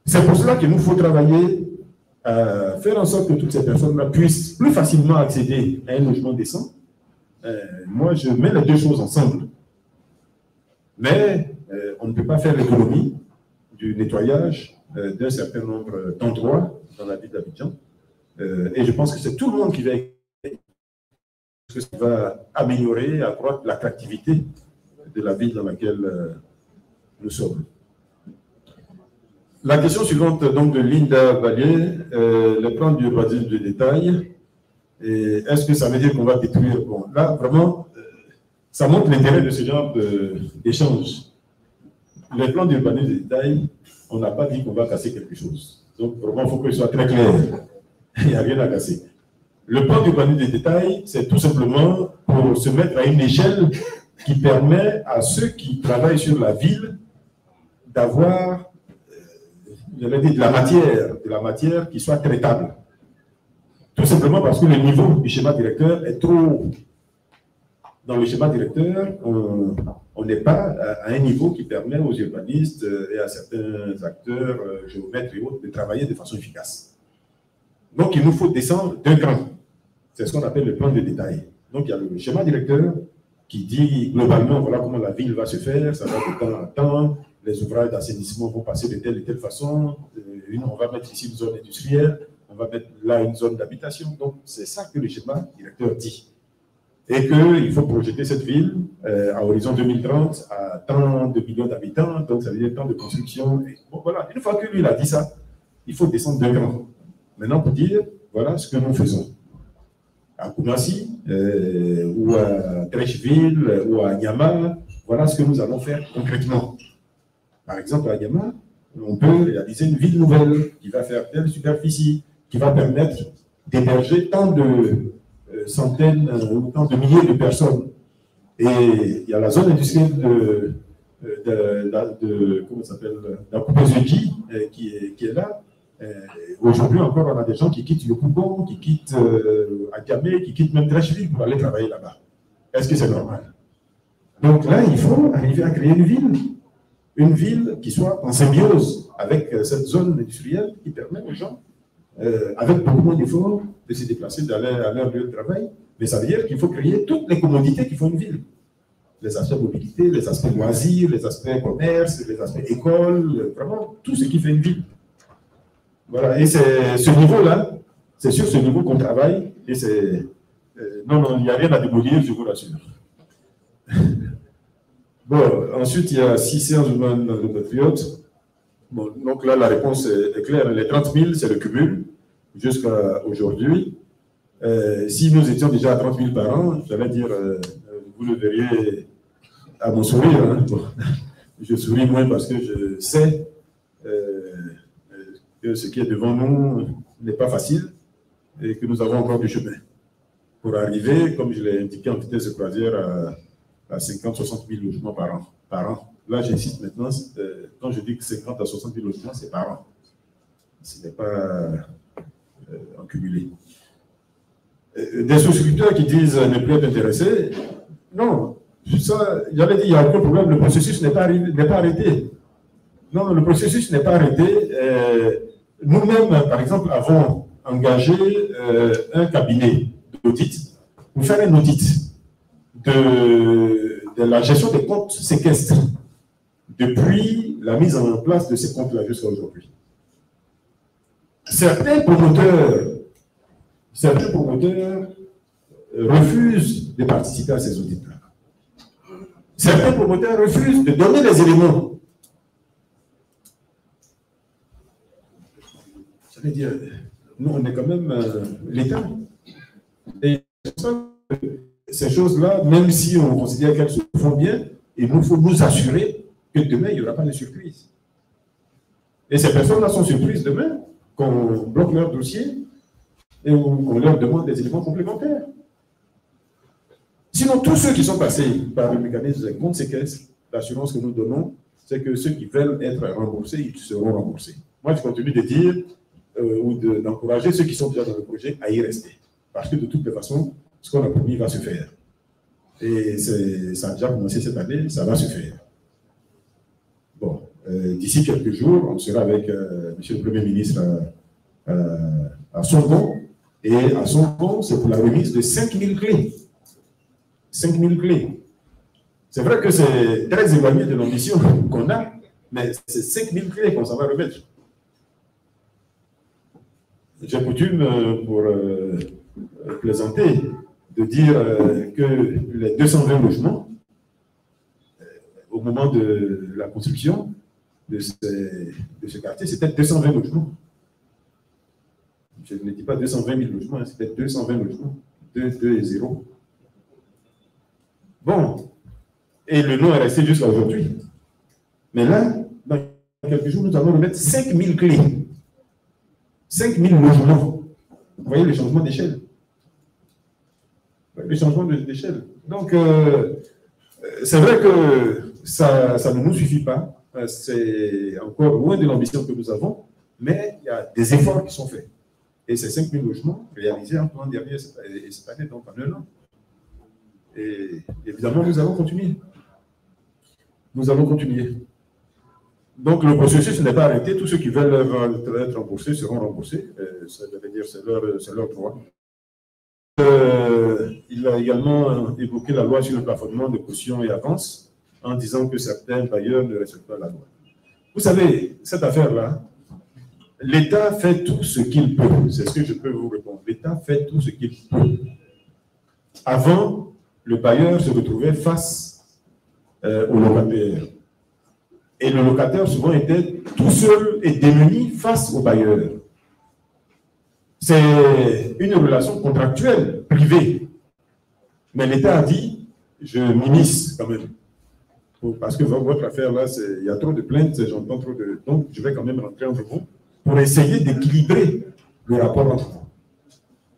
C'est pour cela qu'il nous faut travailler à faire en sorte que toutes ces personnes-là puissent plus facilement accéder à un logement décent. Moi, je mets les deux choses ensemble. Mais on ne peut pas faire l'économie du nettoyage d'un certain nombre d'endroits dans la ville d'Abidjan. Et je pense que c'est tout le monde qui va que ça va améliorer, accroître l'attractivité de la ville dans laquelle nous sommes. La question suivante donc de Linda Valier, le plan d'urbanisme de détail, est-ce que ça veut dire qu'on va détruire? Bon, là, vraiment, ça montre l'intérêt de ce genre d'échange. Le plan d'urbanisme de détail, on n'a pas dit qu'on va casser quelque chose. Donc, vraiment, il faut que ce soit très clair. Il n'y a rien à casser. Le plan d'urbanisme de détail, c'est tout simplement pour se mettre à une échelle qui permet à ceux qui travaillent sur la ville d'avoir, j'allais dire, de la matière qui soit traitable. Tout simplement parce que le niveau du schéma directeur est trop haut. Dans le schéma directeur, on n'est pas à un niveau qui permet aux urbanistes et à certains acteurs, géomètres et autres, de travailler de façon efficace. Donc, il nous faut descendre d'un cran. C'est ce qu'on appelle le plan de détail. Donc, il y a le schéma directeur qui dit globalement, voilà comment la ville va se faire, ça va de temps en temps, les ouvrages d'assainissement vont passer de telle et telle façon, on va mettre ici une zone industrielle, on va mettre là une zone d'habitation. Donc, c'est ça que le schéma directeur dit. Et qu'il faut projeter cette ville à horizon 2030 à tant de millions d'habitants, donc ça veut dire tant de construction. Et bon, voilà, une fois que lui il a dit ça, il faut descendre d'un cran. Maintenant, pour dire, voilà ce que nous faisons. À Koumassi, ou à Trècheville, ou à Niama, voilà ce que nous allons faire concrètement. Par exemple, à Niama, on peut réaliser une ville nouvelle qui va faire telle superficie, qui va permettre d'héberger tant de centaines ou tant de milliers de personnes. Et il y a la zone industrielle comment ça s'appelle, d'Akoupé-Zedji qui est là. Aujourd'hui encore, on a des gens qui quittent Yopougon, qui quittent Agamé, qui quittent même Trècheville pour aller travailler là-bas. Est-ce que c'est normal? Donc là, il faut arriver à créer une ville qui soit en symbiose avec cette zone industrielle qui permet aux gens, avec beaucoup moins d'efforts, de se déplacer, d'aller à leur lieu de travail. Mais ça veut dire qu'il faut créer toutes les commodités qui font une ville. Les aspects mobilité, les aspects loisirs, les aspects commerce, les aspects école, vraiment tout ce qui fait une ville. Voilà, et c'est ce niveau-là, c'est sur ce niveau qu'on travaille, et c'est... non, il n'y a rien à démolir, je vous rassure. Bon, ensuite, il y a 6 séances de patriotes. Bon, donc là, la réponse est claire. Les 30 000, c'est le cumul jusqu'à aujourd'hui. Si nous étions déjà à 30 000 par an, j'allais dire, vous le verriez à mon sourire. Hein. Bon, je souris moins parce que je sais que ce qui est devant nous n'est pas facile et que nous avons encore du chemin pour arriver, comme je l'ai indiqué en vitesse de croisière, à 50-60 000 logements par an. Là, j'insiste maintenant, quand je dis que 50 à 60 000 logements, c'est par an. Ce n'est pas en cumulé. Des souscripteurs qui disent ne plus être intéressés, non, Ça, j'avais dit, il n'y a aucun problème, le processus n'est pas arrêté. Non, le processus n'est pas arrêté. Nous-mêmes, par exemple, avons engagé un cabinet d'audit pour faire un audit de la gestion des comptes séquestres depuis la mise en place de ces comptes-là jusqu'à aujourd'hui. Certains promoteurs refusent de participer à ces audits-là. Certains promoteurs refusent de donner les éléments. Ça veut dire, nous, on est quand même l'État. Et ces choses-là, même si on considère qu'elles se font bien, il nous faut nous assurer que demain, il n'y aura pas de surprise. Et ces personnes-là sont surprises demain, qu'on bloque leur dossier et qu'on leur demande des éléments complémentaires. Sinon, tous ceux qui sont passés par le mécanisme de compte séquestre, l'assurance que nous donnons, c'est que ceux qui veulent être remboursés, ils seront remboursés. Moi, je continue de dire ou d'encourager ceux qui sont déjà dans le projet à y rester. Parce que de toutes les façons, ce qu'on a promis va se faire. Et ça a déjà commencé cette année, ça va se faire. Bon, d'ici quelques jours, on sera avec M. le Premier ministre à Songon. Et à Songon, c'est pour la remise de 5000 clés. 5000 clés. C'est vrai que c'est très éloigné de l'ambition qu'on a, mais c'est 5000 clés qu'on s'en va remettre. J'ai coutume, pour plaisanter, de dire que les 220 logements, au moment de la construction de ce quartier, c'était 220 logements. Je ne dis pas 220 000 logements, c'était 220 logements. 2 et 0. Bon, et le nom est resté jusqu'à aujourd'hui. Mais là, dans quelques jours, nous allons remettre 5000 clés. 5000 logements. Vous voyez le changement d'échelle. Le changement d'échelle. Donc, c'est vrai que ça ne nous suffit pas. C'est encore loin de l'ambition que nous avons, mais il y a des efforts qui sont faits. Et ces 5000 logements réalisés en l'an dernier et cette année, donc en un an. Et évidemment, nous allons continuer. Nous allons continuer. Donc, le processus n'est pas arrêté. Tous ceux qui veulent être remboursés seront remboursés. Ça veut dire que c'est leur droit. Il a également évoqué la loi sur le plafonnement de cautions et avances en disant que certains bailleurs ne respectent pas la loi. Vous savez, cette affaire-là, l'État fait tout ce qu'il peut. C'est ce que je peux vous répondre. L'État fait tout ce qu'il peut. Avant, le bailleur se retrouvait face au locataire. Et le locataire, souvent, était tout seul et démuni face au bailleur. C'est une relation contractuelle, privée. Mais l'État a dit, je m'immisce quand même. Parce que votre affaire, là, il y a trop de plaintes, j'entends trop de... Donc, je vais quand même rentrer entre vous pour essayer d'équilibrer le rapport entre vous.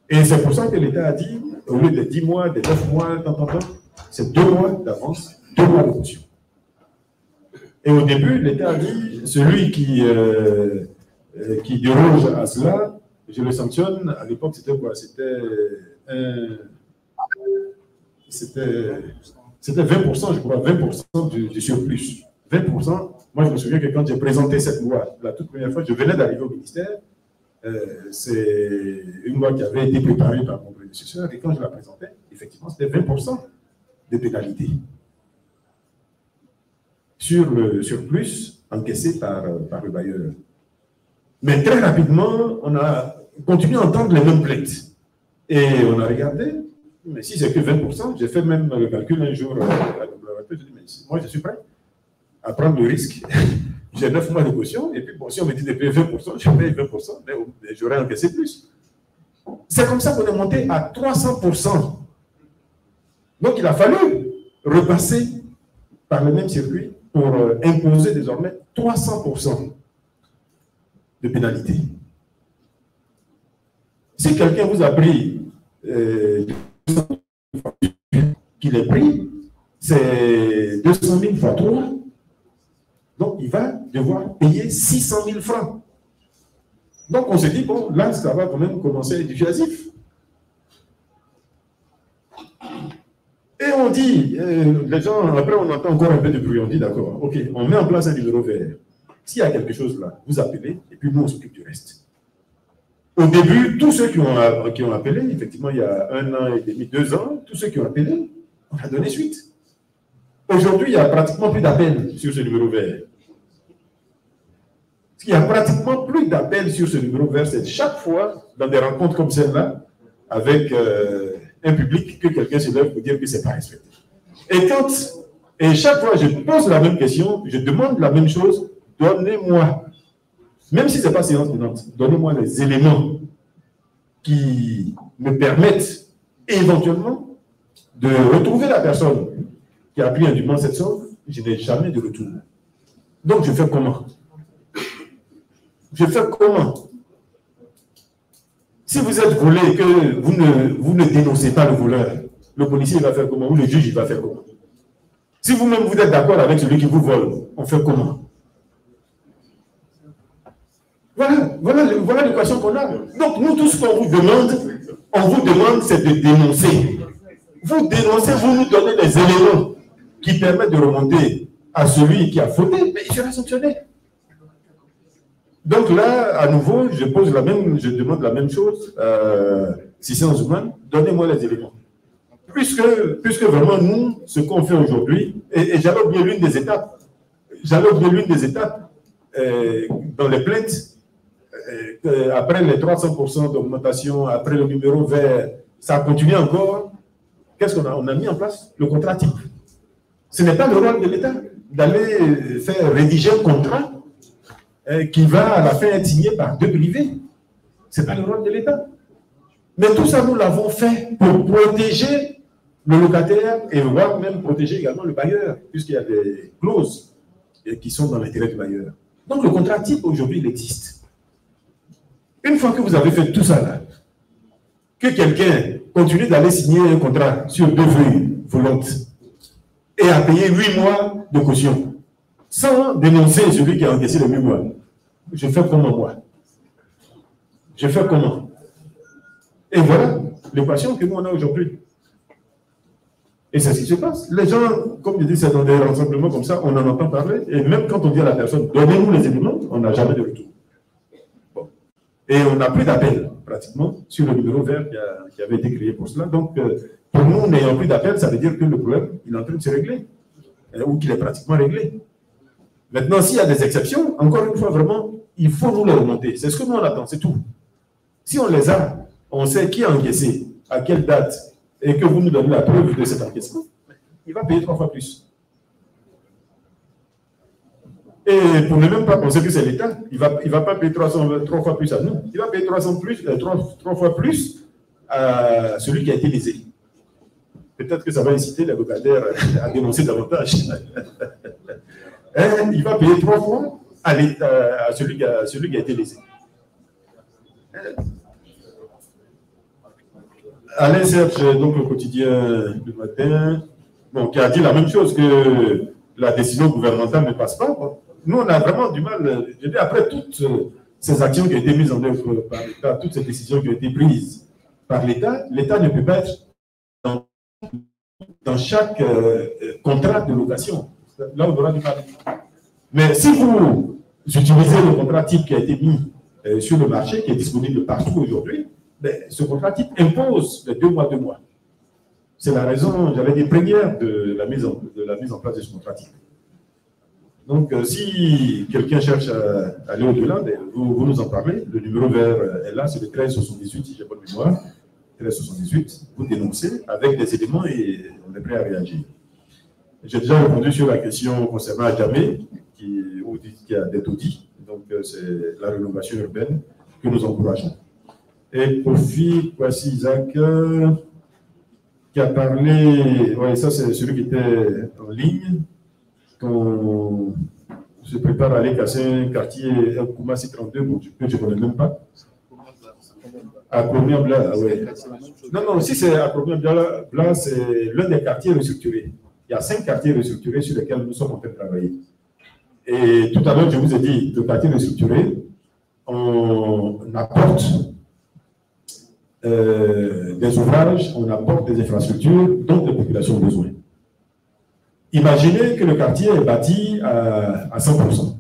Et c'est pour ça que l'État a dit, au lieu de 10 mois, de 9 mois, c'est 2 mois d'avance, 2 mois de caution. Et au début, l'État a dit, celui qui déroge à cela, je le sanctionne. À l'époque, c'était quoi? C'était 20%, je crois, 20% du surplus. 20%. Moi, je me souviens que quand j'ai présenté cette loi, la toute première fois, je venais d'arriver au ministère. C'est une loi qui avait été préparée par mon prédécesseur. Et quand je la présentais, effectivement, c'était 20% de pénalité sur le surplus encaissé par le bailleur. Mais très rapidement, on a continué à entendre les mêmes plaintes. Et on a regardé, mais si c'est que 20%, j'ai fait même le calcul un jour, je dis, mais moi je suis prêt à prendre le risque. J'ai 9 mois de caution, et puis bon, si on me dit de payer 20%, je paye 20%, mais j'aurais encaissé plus. C'est comme ça qu'on est monté à 300%. Donc il a fallu repasser par le même circuit pour imposer désormais 300% de pénalité. Si quelqu'un vous a pris qu'il est pris, c'est 200 000 fois 3. Donc, il va devoir payer 600 000 francs. Donc, on s'est dit, bon, là, ça va quand même commencer à être dissuasif. Et on dit, les gens, après on entend encore un peu de bruit, on dit d'accord, ok, on met en place un numéro vert. S'il y a quelque chose là, vous appelez, et puis nous on s'occupe du reste. Au début, tous ceux qui ont appelé, effectivement il y a 1 an et demi, 2 ans, tous ceux qui ont appelé, on a donné suite. Aujourd'hui, il n'y a pratiquement plus d'appels sur ce numéro vert. Il n'y a pratiquement plus d'appels sur ce numéro vert. C'est chaque fois, dans des rencontres comme celle-là, avec un public, que quelqu'un se lève pour dire que ce n'est pas respecté. Et chaque fois, je pose la même question, je demande la même chose, donnez-moi, même si ce n'est pas séance tenante, donnez-moi les éléments qui me permettent éventuellement de retrouver la personne qui a pris indûment cette somme. Je n'ai jamais de retour. Donc, je fais comment? Je fais comment? Si vous êtes volé et que vous ne dénoncez pas le voleur, le policier va faire comment? Ou le juge il va faire comment? Si vous-même vous êtes d'accord avec celui qui vous vole, on fait comment? Voilà l'équation qu'on a. Donc, nous, tout ce qu'on vous demande, c'est de dénoncer. Vous dénoncez, vous nous donnez les éléments qui permettent de remonter à celui qui a fauté, mais il sera sanctionné. Donc là, à nouveau, je demande la même chose, si c'est en humain, donnez-moi les éléments. Puisque vraiment, nous, ce qu'on fait aujourd'hui, et j'allais oublier l'une des étapes, dans les plaintes, après les 300% d'augmentation, après le numéro vert, ça a continué encore. Qu'est-ce qu'on a? On a mis en place le contrat type. Ce n'est pas le rôle de l'État d'aller faire rédiger un contrat qui va à la fin être signé par 2 privés. Ce n'est pas le rôle de l'État. Mais tout ça, nous l'avons fait pour protéger le locataire et voire même protéger également le bailleur, puisqu'il y a des clauses qui sont dans l'intérêt du bailleur. Donc le contrat type, aujourd'hui, il existe. Une fois que vous avez fait tout ça là, que quelqu'un continue d'aller signer un contrat sur 2 feuilles volantes et à payer 8 mois de caution, sans dénoncer celui qui a encaissé les 8 mois, je fais comment moi? Je fais comment? Et voilà l'équation que nous on a aujourd'hui. Et c'est ce qui se passe. Les gens, comme je dis, c'est dans des rassemblements comme ça, on en entend parler, et même quand on dit à la personne, donnez-nous les éléments, on n'a jamais de retour. Bon. Et on n'a plus d'appel, pratiquement, sur le numéro vert qui avait été créé pour cela. Donc, pour nous, n'ayant plus d'appel, ça veut dire que le problème, il est en train de se régler, ou qu'il est pratiquement réglé. Maintenant, s'il y a des exceptions, encore une fois, vraiment, il faut nous les remonter. C'est ce que nous on attend, c'est tout. Si on les a, on sait qui a encaissé, à quelle date, et que vous nous donnez la preuve de cet encaissement, il va payer 3 fois plus. Et pour ne même pas penser que c'est l'État, il ne va pas payer 3 fois plus à nous, il va payer 3 fois plus à celui qui a été lésé. Peut-être que ça va inciter les locataires à dénoncer davantage. Il va payer 3 fois à celui qui a été lésé. Alain Serge, donc le quotidien du matin, bon, qui a dit la même chose, que la décision gouvernementale ne passe pas. Bon, nous, on a vraiment du mal. Je dis, après toutes ces actions qui ont été mises en œuvre par l'État, toutes ces décisions qui ont été prises par l'État, l'État ne peut pas être dans chaque contrat de location. Là, on aura du mal. Mais si vous utilisez le contrat type qui a été mis sur le marché, qui est disponible partout aujourd'hui, ce contrat type impose les 2 mois, 2 mois. C'est la raison, j'avais dit, première de la mise en place de ce contrat type. Donc, si quelqu'un cherche à aller au-delà, vous nous en parlez. Le numéro vert est là, c'est le 1378, si j'ai bonne mémoire. 1378, vous dénoncez avec des éléments et on est prêt à réagir. J'ai déjà répondu sur la question concernant Adjamé, qui a des taudis. Donc, c'est la rénovation urbaine que nous encourageons. Et Kofi Kwasi Isaac, qui a parlé, oui, ça c'est celui qui était en ligne, qu'on se prépare à aller casser un quartier, un Koumassi 32, que je ne connais même pas. À Première Blas, oui. Non, si c'est à Première Blas, c'est l'un des quartiers restructurés. Il y a 5 quartiers restructurés sur lesquels nous sommes en train de travailler. Et tout à l'heure, je vous ai dit, le quartier restructuré, on apporte des ouvrages, on apporte des infrastructures, donc populations ont besoin. Imaginez que le quartier est bâti à 100%.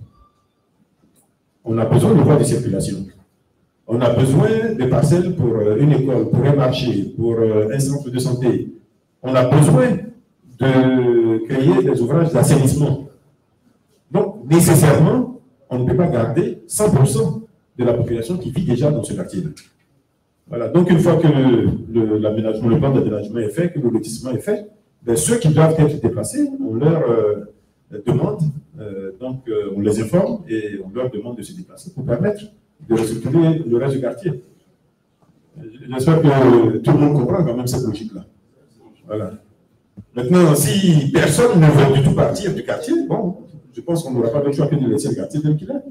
On a besoin de voies de circulation. On a besoin de parcelles pour une école, pour un marché, pour un centre de santé. On a besoin de créer des ouvrages d'assainissement. Donc, nécessairement, on ne peut pas garder 100% de la population qui vit déjà dans ce quartier-là. Voilà. Donc, une fois que le plan d'aménagement est fait, que le lotissement est fait, ben, ceux qui doivent être déplacés, on leur demande, on les informe et on leur demande de se déplacer pour permettre de restructurer le reste du quartier. J'espère que tout le monde comprend quand même cette logique-là. Voilà. Maintenant, si personne ne veut du tout partir du quartier, bon, je pense qu'on n'aura pas d'autre choix que de laisser le quartier tel qu'il est.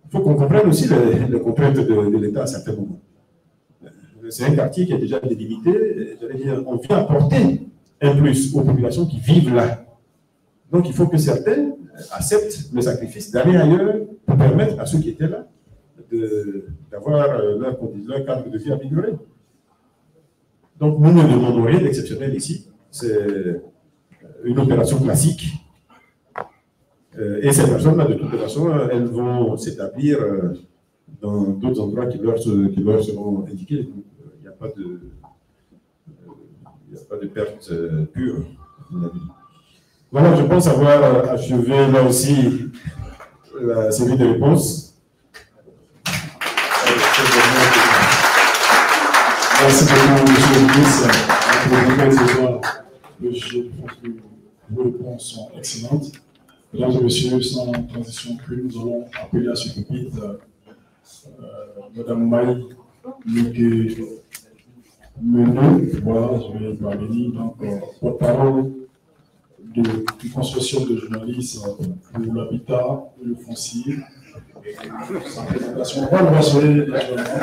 Il faut qu'on comprenne aussi les contraintes de l'État à certains moments. C'est un quartier qui est déjà délimité, on vient apporter un plus aux populations qui vivent là. Donc, il faut que certains acceptent le sacrifice d'aller ailleurs pour permettre à ceux qui étaient là d'avoir leur cadre de vie amélioré. Donc, nous ne demandons rien d'exceptionnel ici. C'est une opération classique. Et ces personnes-là, de toute façon, elles vont s'établir dans d'autres endroits qui leur seront indiqués. Il n'y a pas de perte pure. Voilà, je pense avoir achevé là aussi la série de réponses. Merci beaucoup, monsieur le ministre. Je pense que vos réponses sont excellentes. Mesdames et messieurs, sans transition plus, nous allons appeler à ce pupitre Madame Maï Menou, voilà, je vais parvenir, donc porte-parole du consortium de journalistes pour l'habitat et le foncier. Sa présentation, on va le naturellement.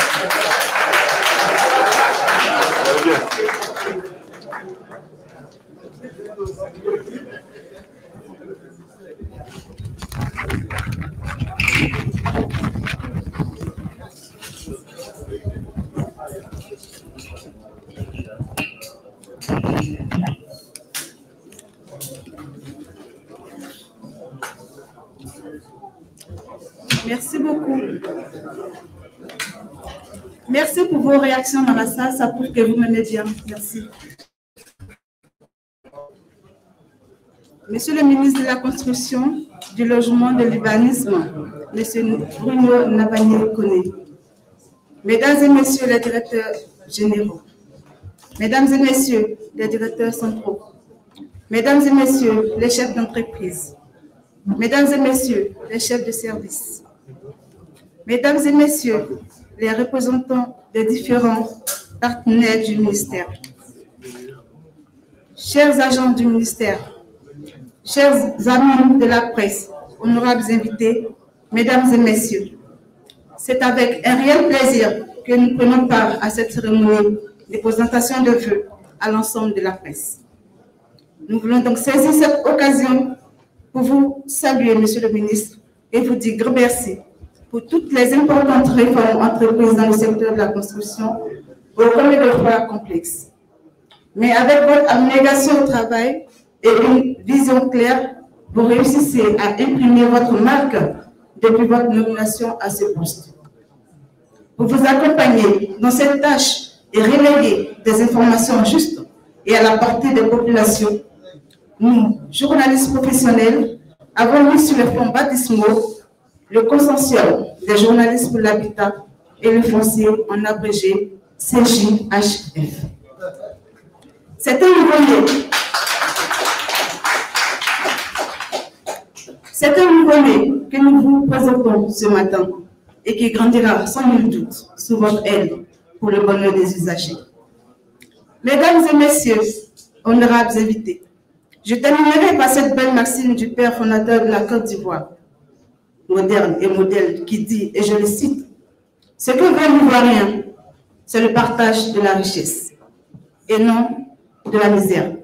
Merci beaucoup. Merci pour vos réactions dans la salle, ça prouve que vous menez bien. Merci. Monsieur le ministre de la Construction, du Logement, de l'Urbanisme, Monsieur Bruno Nabagné-Koné, Mesdames et Messieurs les directeurs généraux, Mesdames et Messieurs les directeurs centraux, Mesdames et Messieurs les chefs d'entreprise, Mesdames et Messieurs les chefs de service, Mesdames et Messieurs les représentants des différents partenaires du ministère, chers agents du ministère, chers amis de la presse, honorables invités, Mesdames et Messieurs, c'est avec un réel plaisir que nous prenons part à cette cérémonie de présentation de vœux à l'ensemble de la presse. Nous voulons donc saisir cette occasion pour vous saluer, Monsieur le ministre, et vous dire grand merci pour toutes les importantes réformes entreprises dans le secteur de la construction, au combien de fois complexes. Mais avec votre abnégation au travail et une vision claire, vous réussissez à imprimer votre marque depuis votre nomination à ce poste. Pour vous accompagner dans cette tâche et relayer des informations justes et à la portée des populations, nous, journalistes professionnels, avons mis sur le fonds baptismaux le consortium des journalistes pour l'habitat et le foncier, en abrégé CJHF. C'est un nouveau-né que nous vous présentons ce matin et qui grandira sans nul doute sous votre aile pour le bonheur des usagers. Mesdames et Messieurs, honorables invités, je terminerai par cette belle maxime du père fondateur de la Côte d'Ivoire, moderne et modèle, qui dit, et je le cite, « Ce que veut l'Ivoirien, c'est le partage de la richesse, et non de la misère.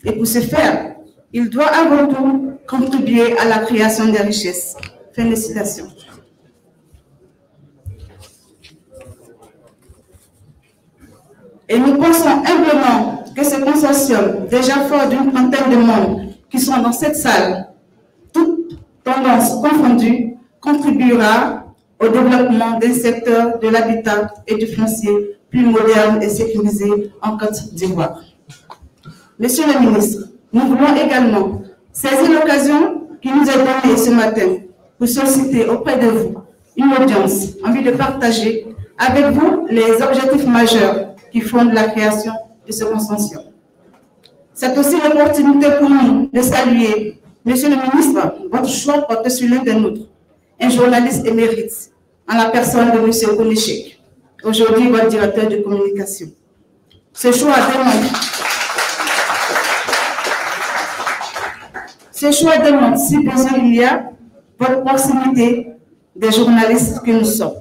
Et pour ce faire, il doit avant tout contribuer à la création des richesses. » Fin de citation. Et nous pensons humblement que ce consortium, déjà fort d'une trentaine de membres qui sont dans cette salle, toutes tendances confondues, contribuera au développement d'un secteur de l'habitat et du foncier plus moderne et sécurisé en Côte d'Ivoire. Monsieur le ministre, nous voulons également saisir l'occasion qui nous est donnée ce matin pour solliciter auprès de vous une audience en vue de partager avec vous les objectifs majeurs qui fondent la création de ce consortium. C'est aussi l'opportunité pour nous de saluer, Monsieur le ministre, votre choix porte sur l'un des nôtres, un journaliste émérite, en la personne de Monsieur Konechek, aujourd'hui votre directeur de communication. Ce choix démontre, si besoin il y a, votre proximité des journalistes que nous sommes.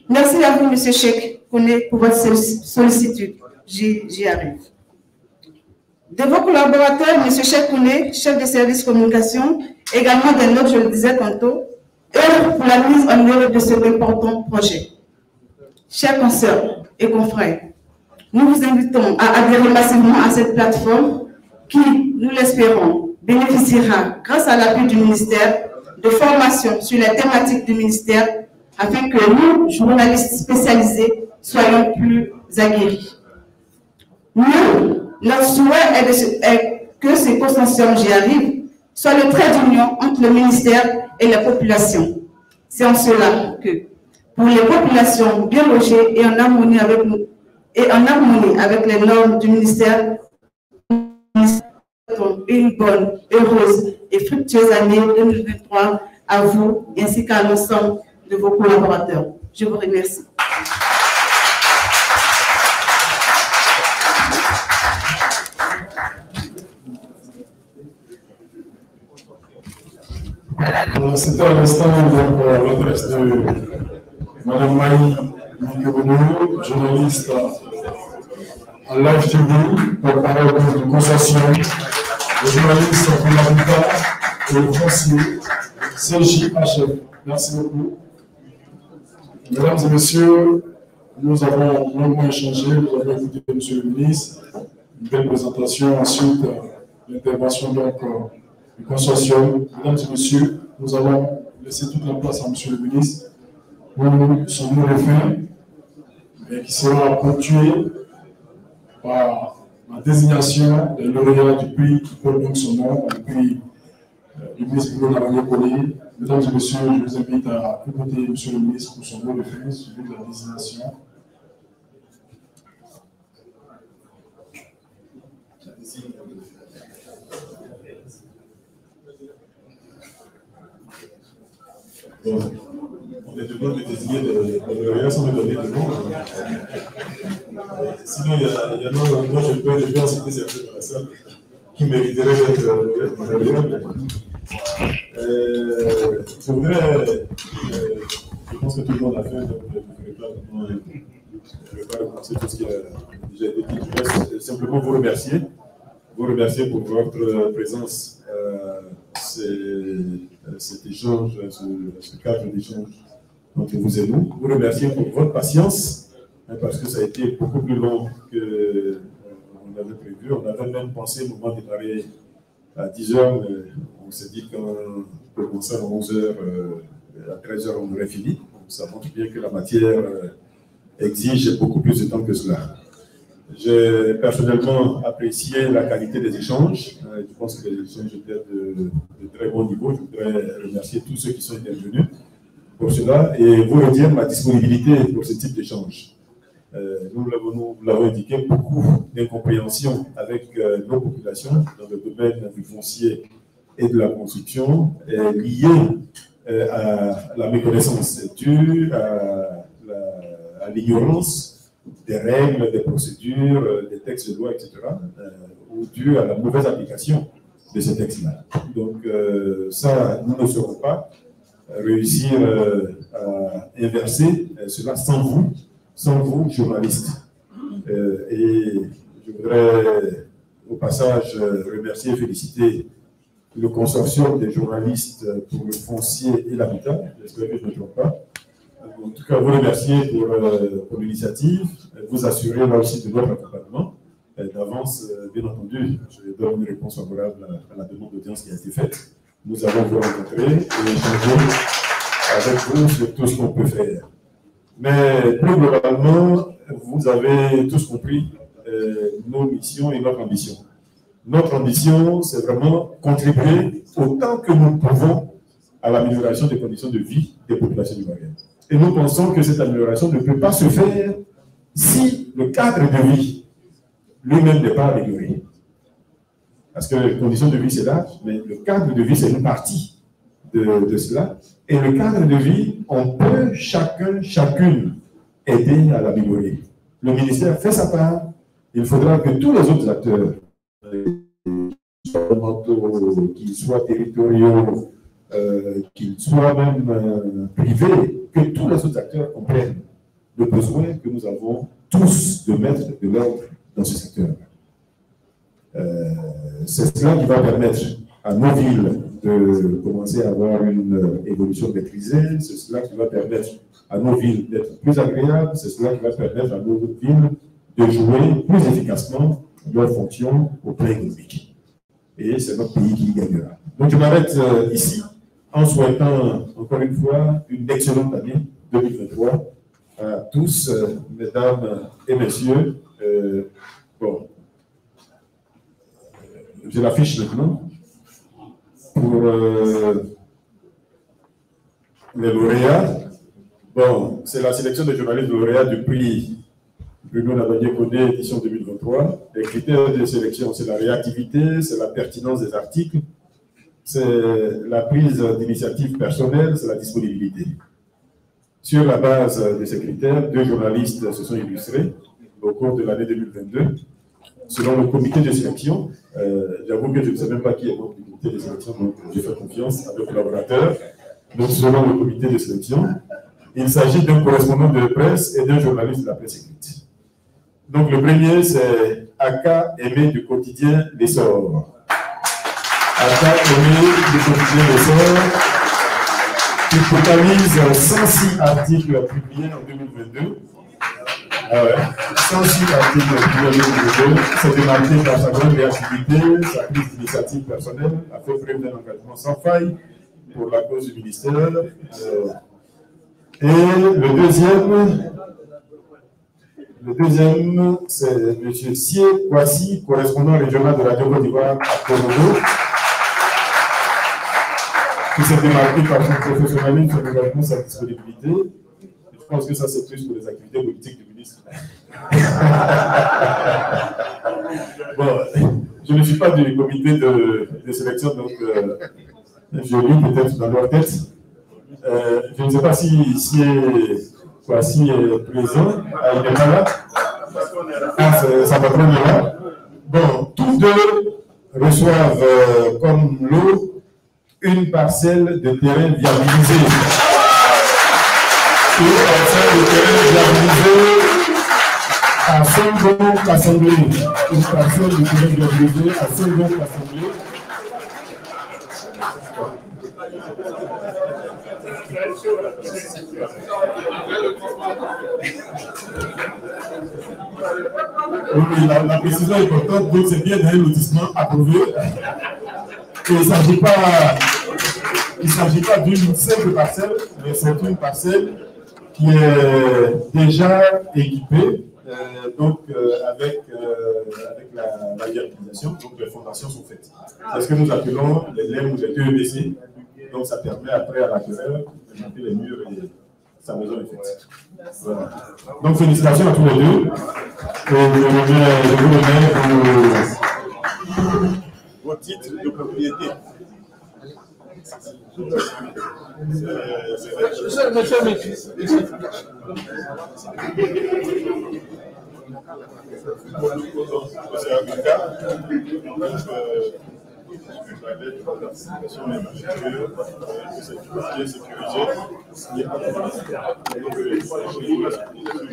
Merci à vous, Monsieur Cheikh Kone, pour votre sollicitude. J'y arrive. De vos collaborateurs, M. Cheikh Kone, chef de service communication, également des nôtres, je le disais tantôt, œuvrent pour la mise en œuvre de ce important projet. Chers consoeurs et confrères, nous vous invitons à adhérer massivement à cette plateforme qui, nous l'espérons, bénéficiera, grâce à l'appui du ministère, de formation sur les thématiques du ministère afin que nous, journalistes spécialisés, soyons plus aguerris. Nous, notre souhait est que ce consortium, j'y arrive, soit le trait d'union entre le ministère et les populations. C'est en cela que, pour les populations bien logées et en harmonie avec les normes du ministère, une bonne, heureuse et fructueuse année 2023 à vous ainsi qu'à l'ensemble de vos collaborateurs. Je vous remercie. C'était à l'instant l'adresse de Mme Maï Mikebono, journaliste à Live TV, porte-parole du consortium, le journaliste pour l'habitat et le foncier, CJHF. Merci beaucoup. Mesdames et messieurs, nous avons longuement échangé, nous avons écouté M. le ministre, une belle présentation, ensuite l'intervention du consortium. Mesdames et messieurs, nous allons laisser toute la place à M. le ministre pour son mot de fin, qui sera ponctué par la désignation des lauréats du prix qui porte donc son nom, le prix du ministre Bruno Lavagné-Collé. Mesdames et messieurs, je vous invite à écouter M. le ministre pour son mot de fin, suivi de la désignation. Bon, on est devant de désigner les lauréats sans me donner de nom. Sinon, il y a moi je peux en citer certains dans la salle qui mériteraient d'être lauréats. Je voudrais, je pense que tout le monde l'a fait, donc je ne vais pas recommencer tout ce qui a déjà été dit. Je voudrais simplement vous remercier pour votre présence. Cet échange, ce cadre d'échange entre vous et nous. Vous remercier pour votre patience, parce que ça a été beaucoup plus long que on avait prévu. On avait même pensé au moment de démarrer à 10h, mais on s'est dit qu'on commençait à 11h, à 13h, on aurait fini. Donc, ça montre bien que la matière exige beaucoup plus de temps que cela. J'ai personnellement apprécié la qualité des échanges. Je pense que les échanges étaient de très bon niveau. Je voudrais remercier tous ceux qui sont intervenus pour cela et vous redire ma disponibilité pour ce type d'échange. Nous l'avons indiqué, beaucoup d'incompréhension avec nos populations dans le domaine du foncier et de la construction est liée à la méconnaissance, due à l'ignorance des règles, des procédures, des textes de loi, etc., ou dû à la mauvaise application de ces textes-là. Donc, ça, nous ne saurons pas réussir à inverser cela sans vous, journalistes. Et je voudrais, au passage, remercier et féliciter le consortium des journalistes pour le foncier et l'habitat. J'espère que je ne me trompe pas. En tout cas, vous remercier pour l'initiative, vous assurer là aussi de notre accompagnement d'avance, bien entendu, je donne une réponse favorable à la demande d'audience qui a été faite. Nous allons vous rencontrer et échanger avec vous sur tout ce qu'on peut faire. Mais plus globalement, vous avez tous compris nos missions et notre ambition. Notre ambition, c'est vraiment contribuer autant que nous pouvons à l'amélioration des conditions de vie des populations du Maghreb. Et nous pensons que cette amélioration ne peut pas se faire si le cadre de vie lui-même n'est pas amélioré. Parce que les conditions de vie, c'est large, mais le cadre de vie, c'est une partie de cela. Et le cadre de vie, on peut chacune aider à l'améliorer. Le ministère fait sa part. Il faudra que tous les autres acteurs, qu'ils soient territoriaux, qu'ils soient même privés, que tous les autres acteurs comprennent le besoin que nous avons tous de mettre de l'ordre dans ce secteur. C'est cela qui va permettre à nos villes de commencer à avoir une évolution maîtrisée, c'est cela qui va permettre à nos villes d'être plus agréables, c'est cela qui va permettre à nos villes de jouer plus efficacement leurs fonctions au plan économique. Et c'est notre pays qui y gagnera. Donc je m'arrête ici en souhaitant encore une fois une excellente année 2023 à tous, mesdames et messieurs. Bon, je l'affiche maintenant pour les lauréats. Bon, c'est la sélection des journalistes lauréats du prix Bruno Nabagné-Koné, édition 2023. Les critères de sélection, c'est la réactivité, c'est la pertinence des articles, c'est la prise d'initiative personnelle, c'est la disponibilité. Sur la base de ces critères, 2 journalistes se sont illustrés au cours de l'année 2022. Selon le comité de sélection, j'avoue que je ne sais même pas qui est membre du comité de sélection, donc j'ai fait confiance à nos collaborateurs. Donc, selon le comité de sélection, il s'agit d'un correspondant de presse et d'un journaliste de la presse écrite. Donc, le premier, c'est Aka Aimé du quotidien L'Essor. Aka Aimé du quotidien L'Essor, qui totalise 106 articles publiés en 2022. Ah ouais. 106 articles publiés en 2022. C'est démarqué par sa grande réactivité, sa prise d'initiative personnelle, a fait preuve d'un engagement sans faille pour la cause du ministère. Et le deuxième, c'est M. Sie Kwasi, correspondant régional de Radio Côte d'Ivoire à Congo, qui s'est démarqué par son professionnalisme, son engagement, sa disponibilité. Je pense que ça, c'est plus pour les activités politiques du ministre. Bon, je ne suis pas du comité de sélection, donc je lis peut-être dans leur tête. Je ne sais pas si Kwasi est présent. Il n'est pas là. Ah, ça va prendre là. Bon, tous deux reçoivent comme lot une parcelle de terrain viabilisée. Une parcelle de terrain viabilisée à Saint-Bon-Assemblée. Une parcelle de terrain viabilisée à Saint-Bon-Assemblée. Oui, la précision est importante, donc c'est bien d'un lotissement approuvé. Et il ne s'agit pas d'une simple parcelle, mais c'est une parcelle qui est déjà équipée, donc avec la viabilisation, donc les fondations sont faites. C'est ce que nous appelons les LEM ou les EEBC. Donc ça permet après à l'acquéreur de monter les murs et sa maison est faite. Voilà. Donc félicitations à tous les deux. Et je vous remets vos titres de propriété.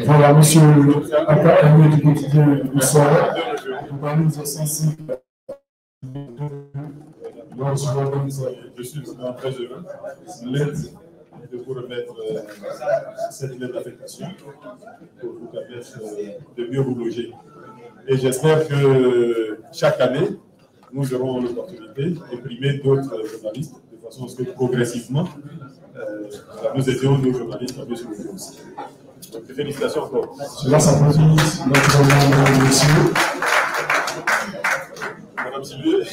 Voilà, monsieur Aka Aimé du quotidien du soir, vous parlez de 106. Je suis très heureux de vous remettre cette lettre d'affectation pour vous permettre de mieux vous loger. Et j'espère que chaque année, nous aurons l'opportunité d'imprimer d'autres journalistes, de façon à ce que progressivement, nous aidions nos journalistes à mieux se lever aussi. Donc, félicitations encore. Cela s'applaudit notre monsieur. Madame Sylvie.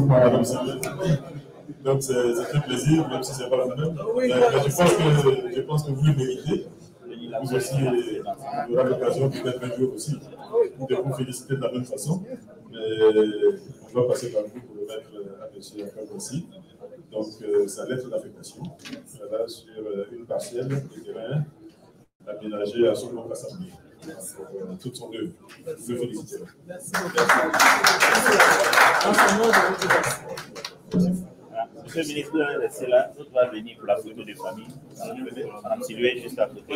Madame Sylvie. Donc, c'est un plaisir, même si ce n'est pas la même. Mais je pense que vous le méritez. Vous aussi, il y aura l'occasion peut-être un jour aussi de vous féliciter de la même façon. Mais on va passer par vous pour le mettre à M. Akab aussi. Donc, sa lettre d'affectation sera sur une parcelle de terrain aménagée à son nom assemblée. Toute son œuvre. Je vous félicite. Monsieur le ministre, c'est là, nous va venir pour la photo de famille. Madame Sylvie, juste à côté.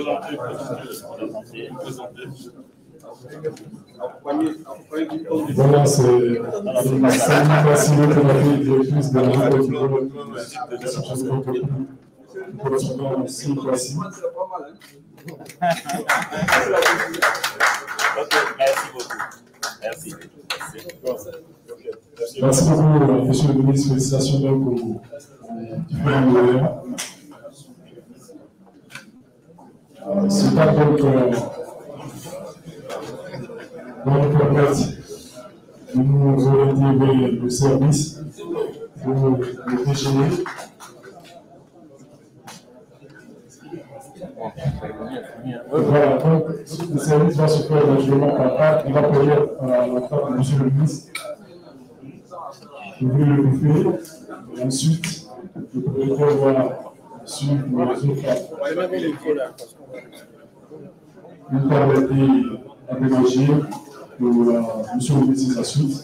Voilà, c'est Sylvie Konaté, directrice de la correspondant aussi classique. Ok, merci beaucoup. Merci. Merci beaucoup, monsieur le ministre. Félicitations donc aux différents lauréats. C'est pas donc dans le permettre de nous orienter vers le service pour le déjeuner. Voilà, donc le service va se faire naturellement par part. Il va payer à la part de monsieur le ministre. Ouvrir le buffet, et ensuite, le producteur va suivre les autres. Vous permettez d'aménager pour monsieur le ministre sa suite.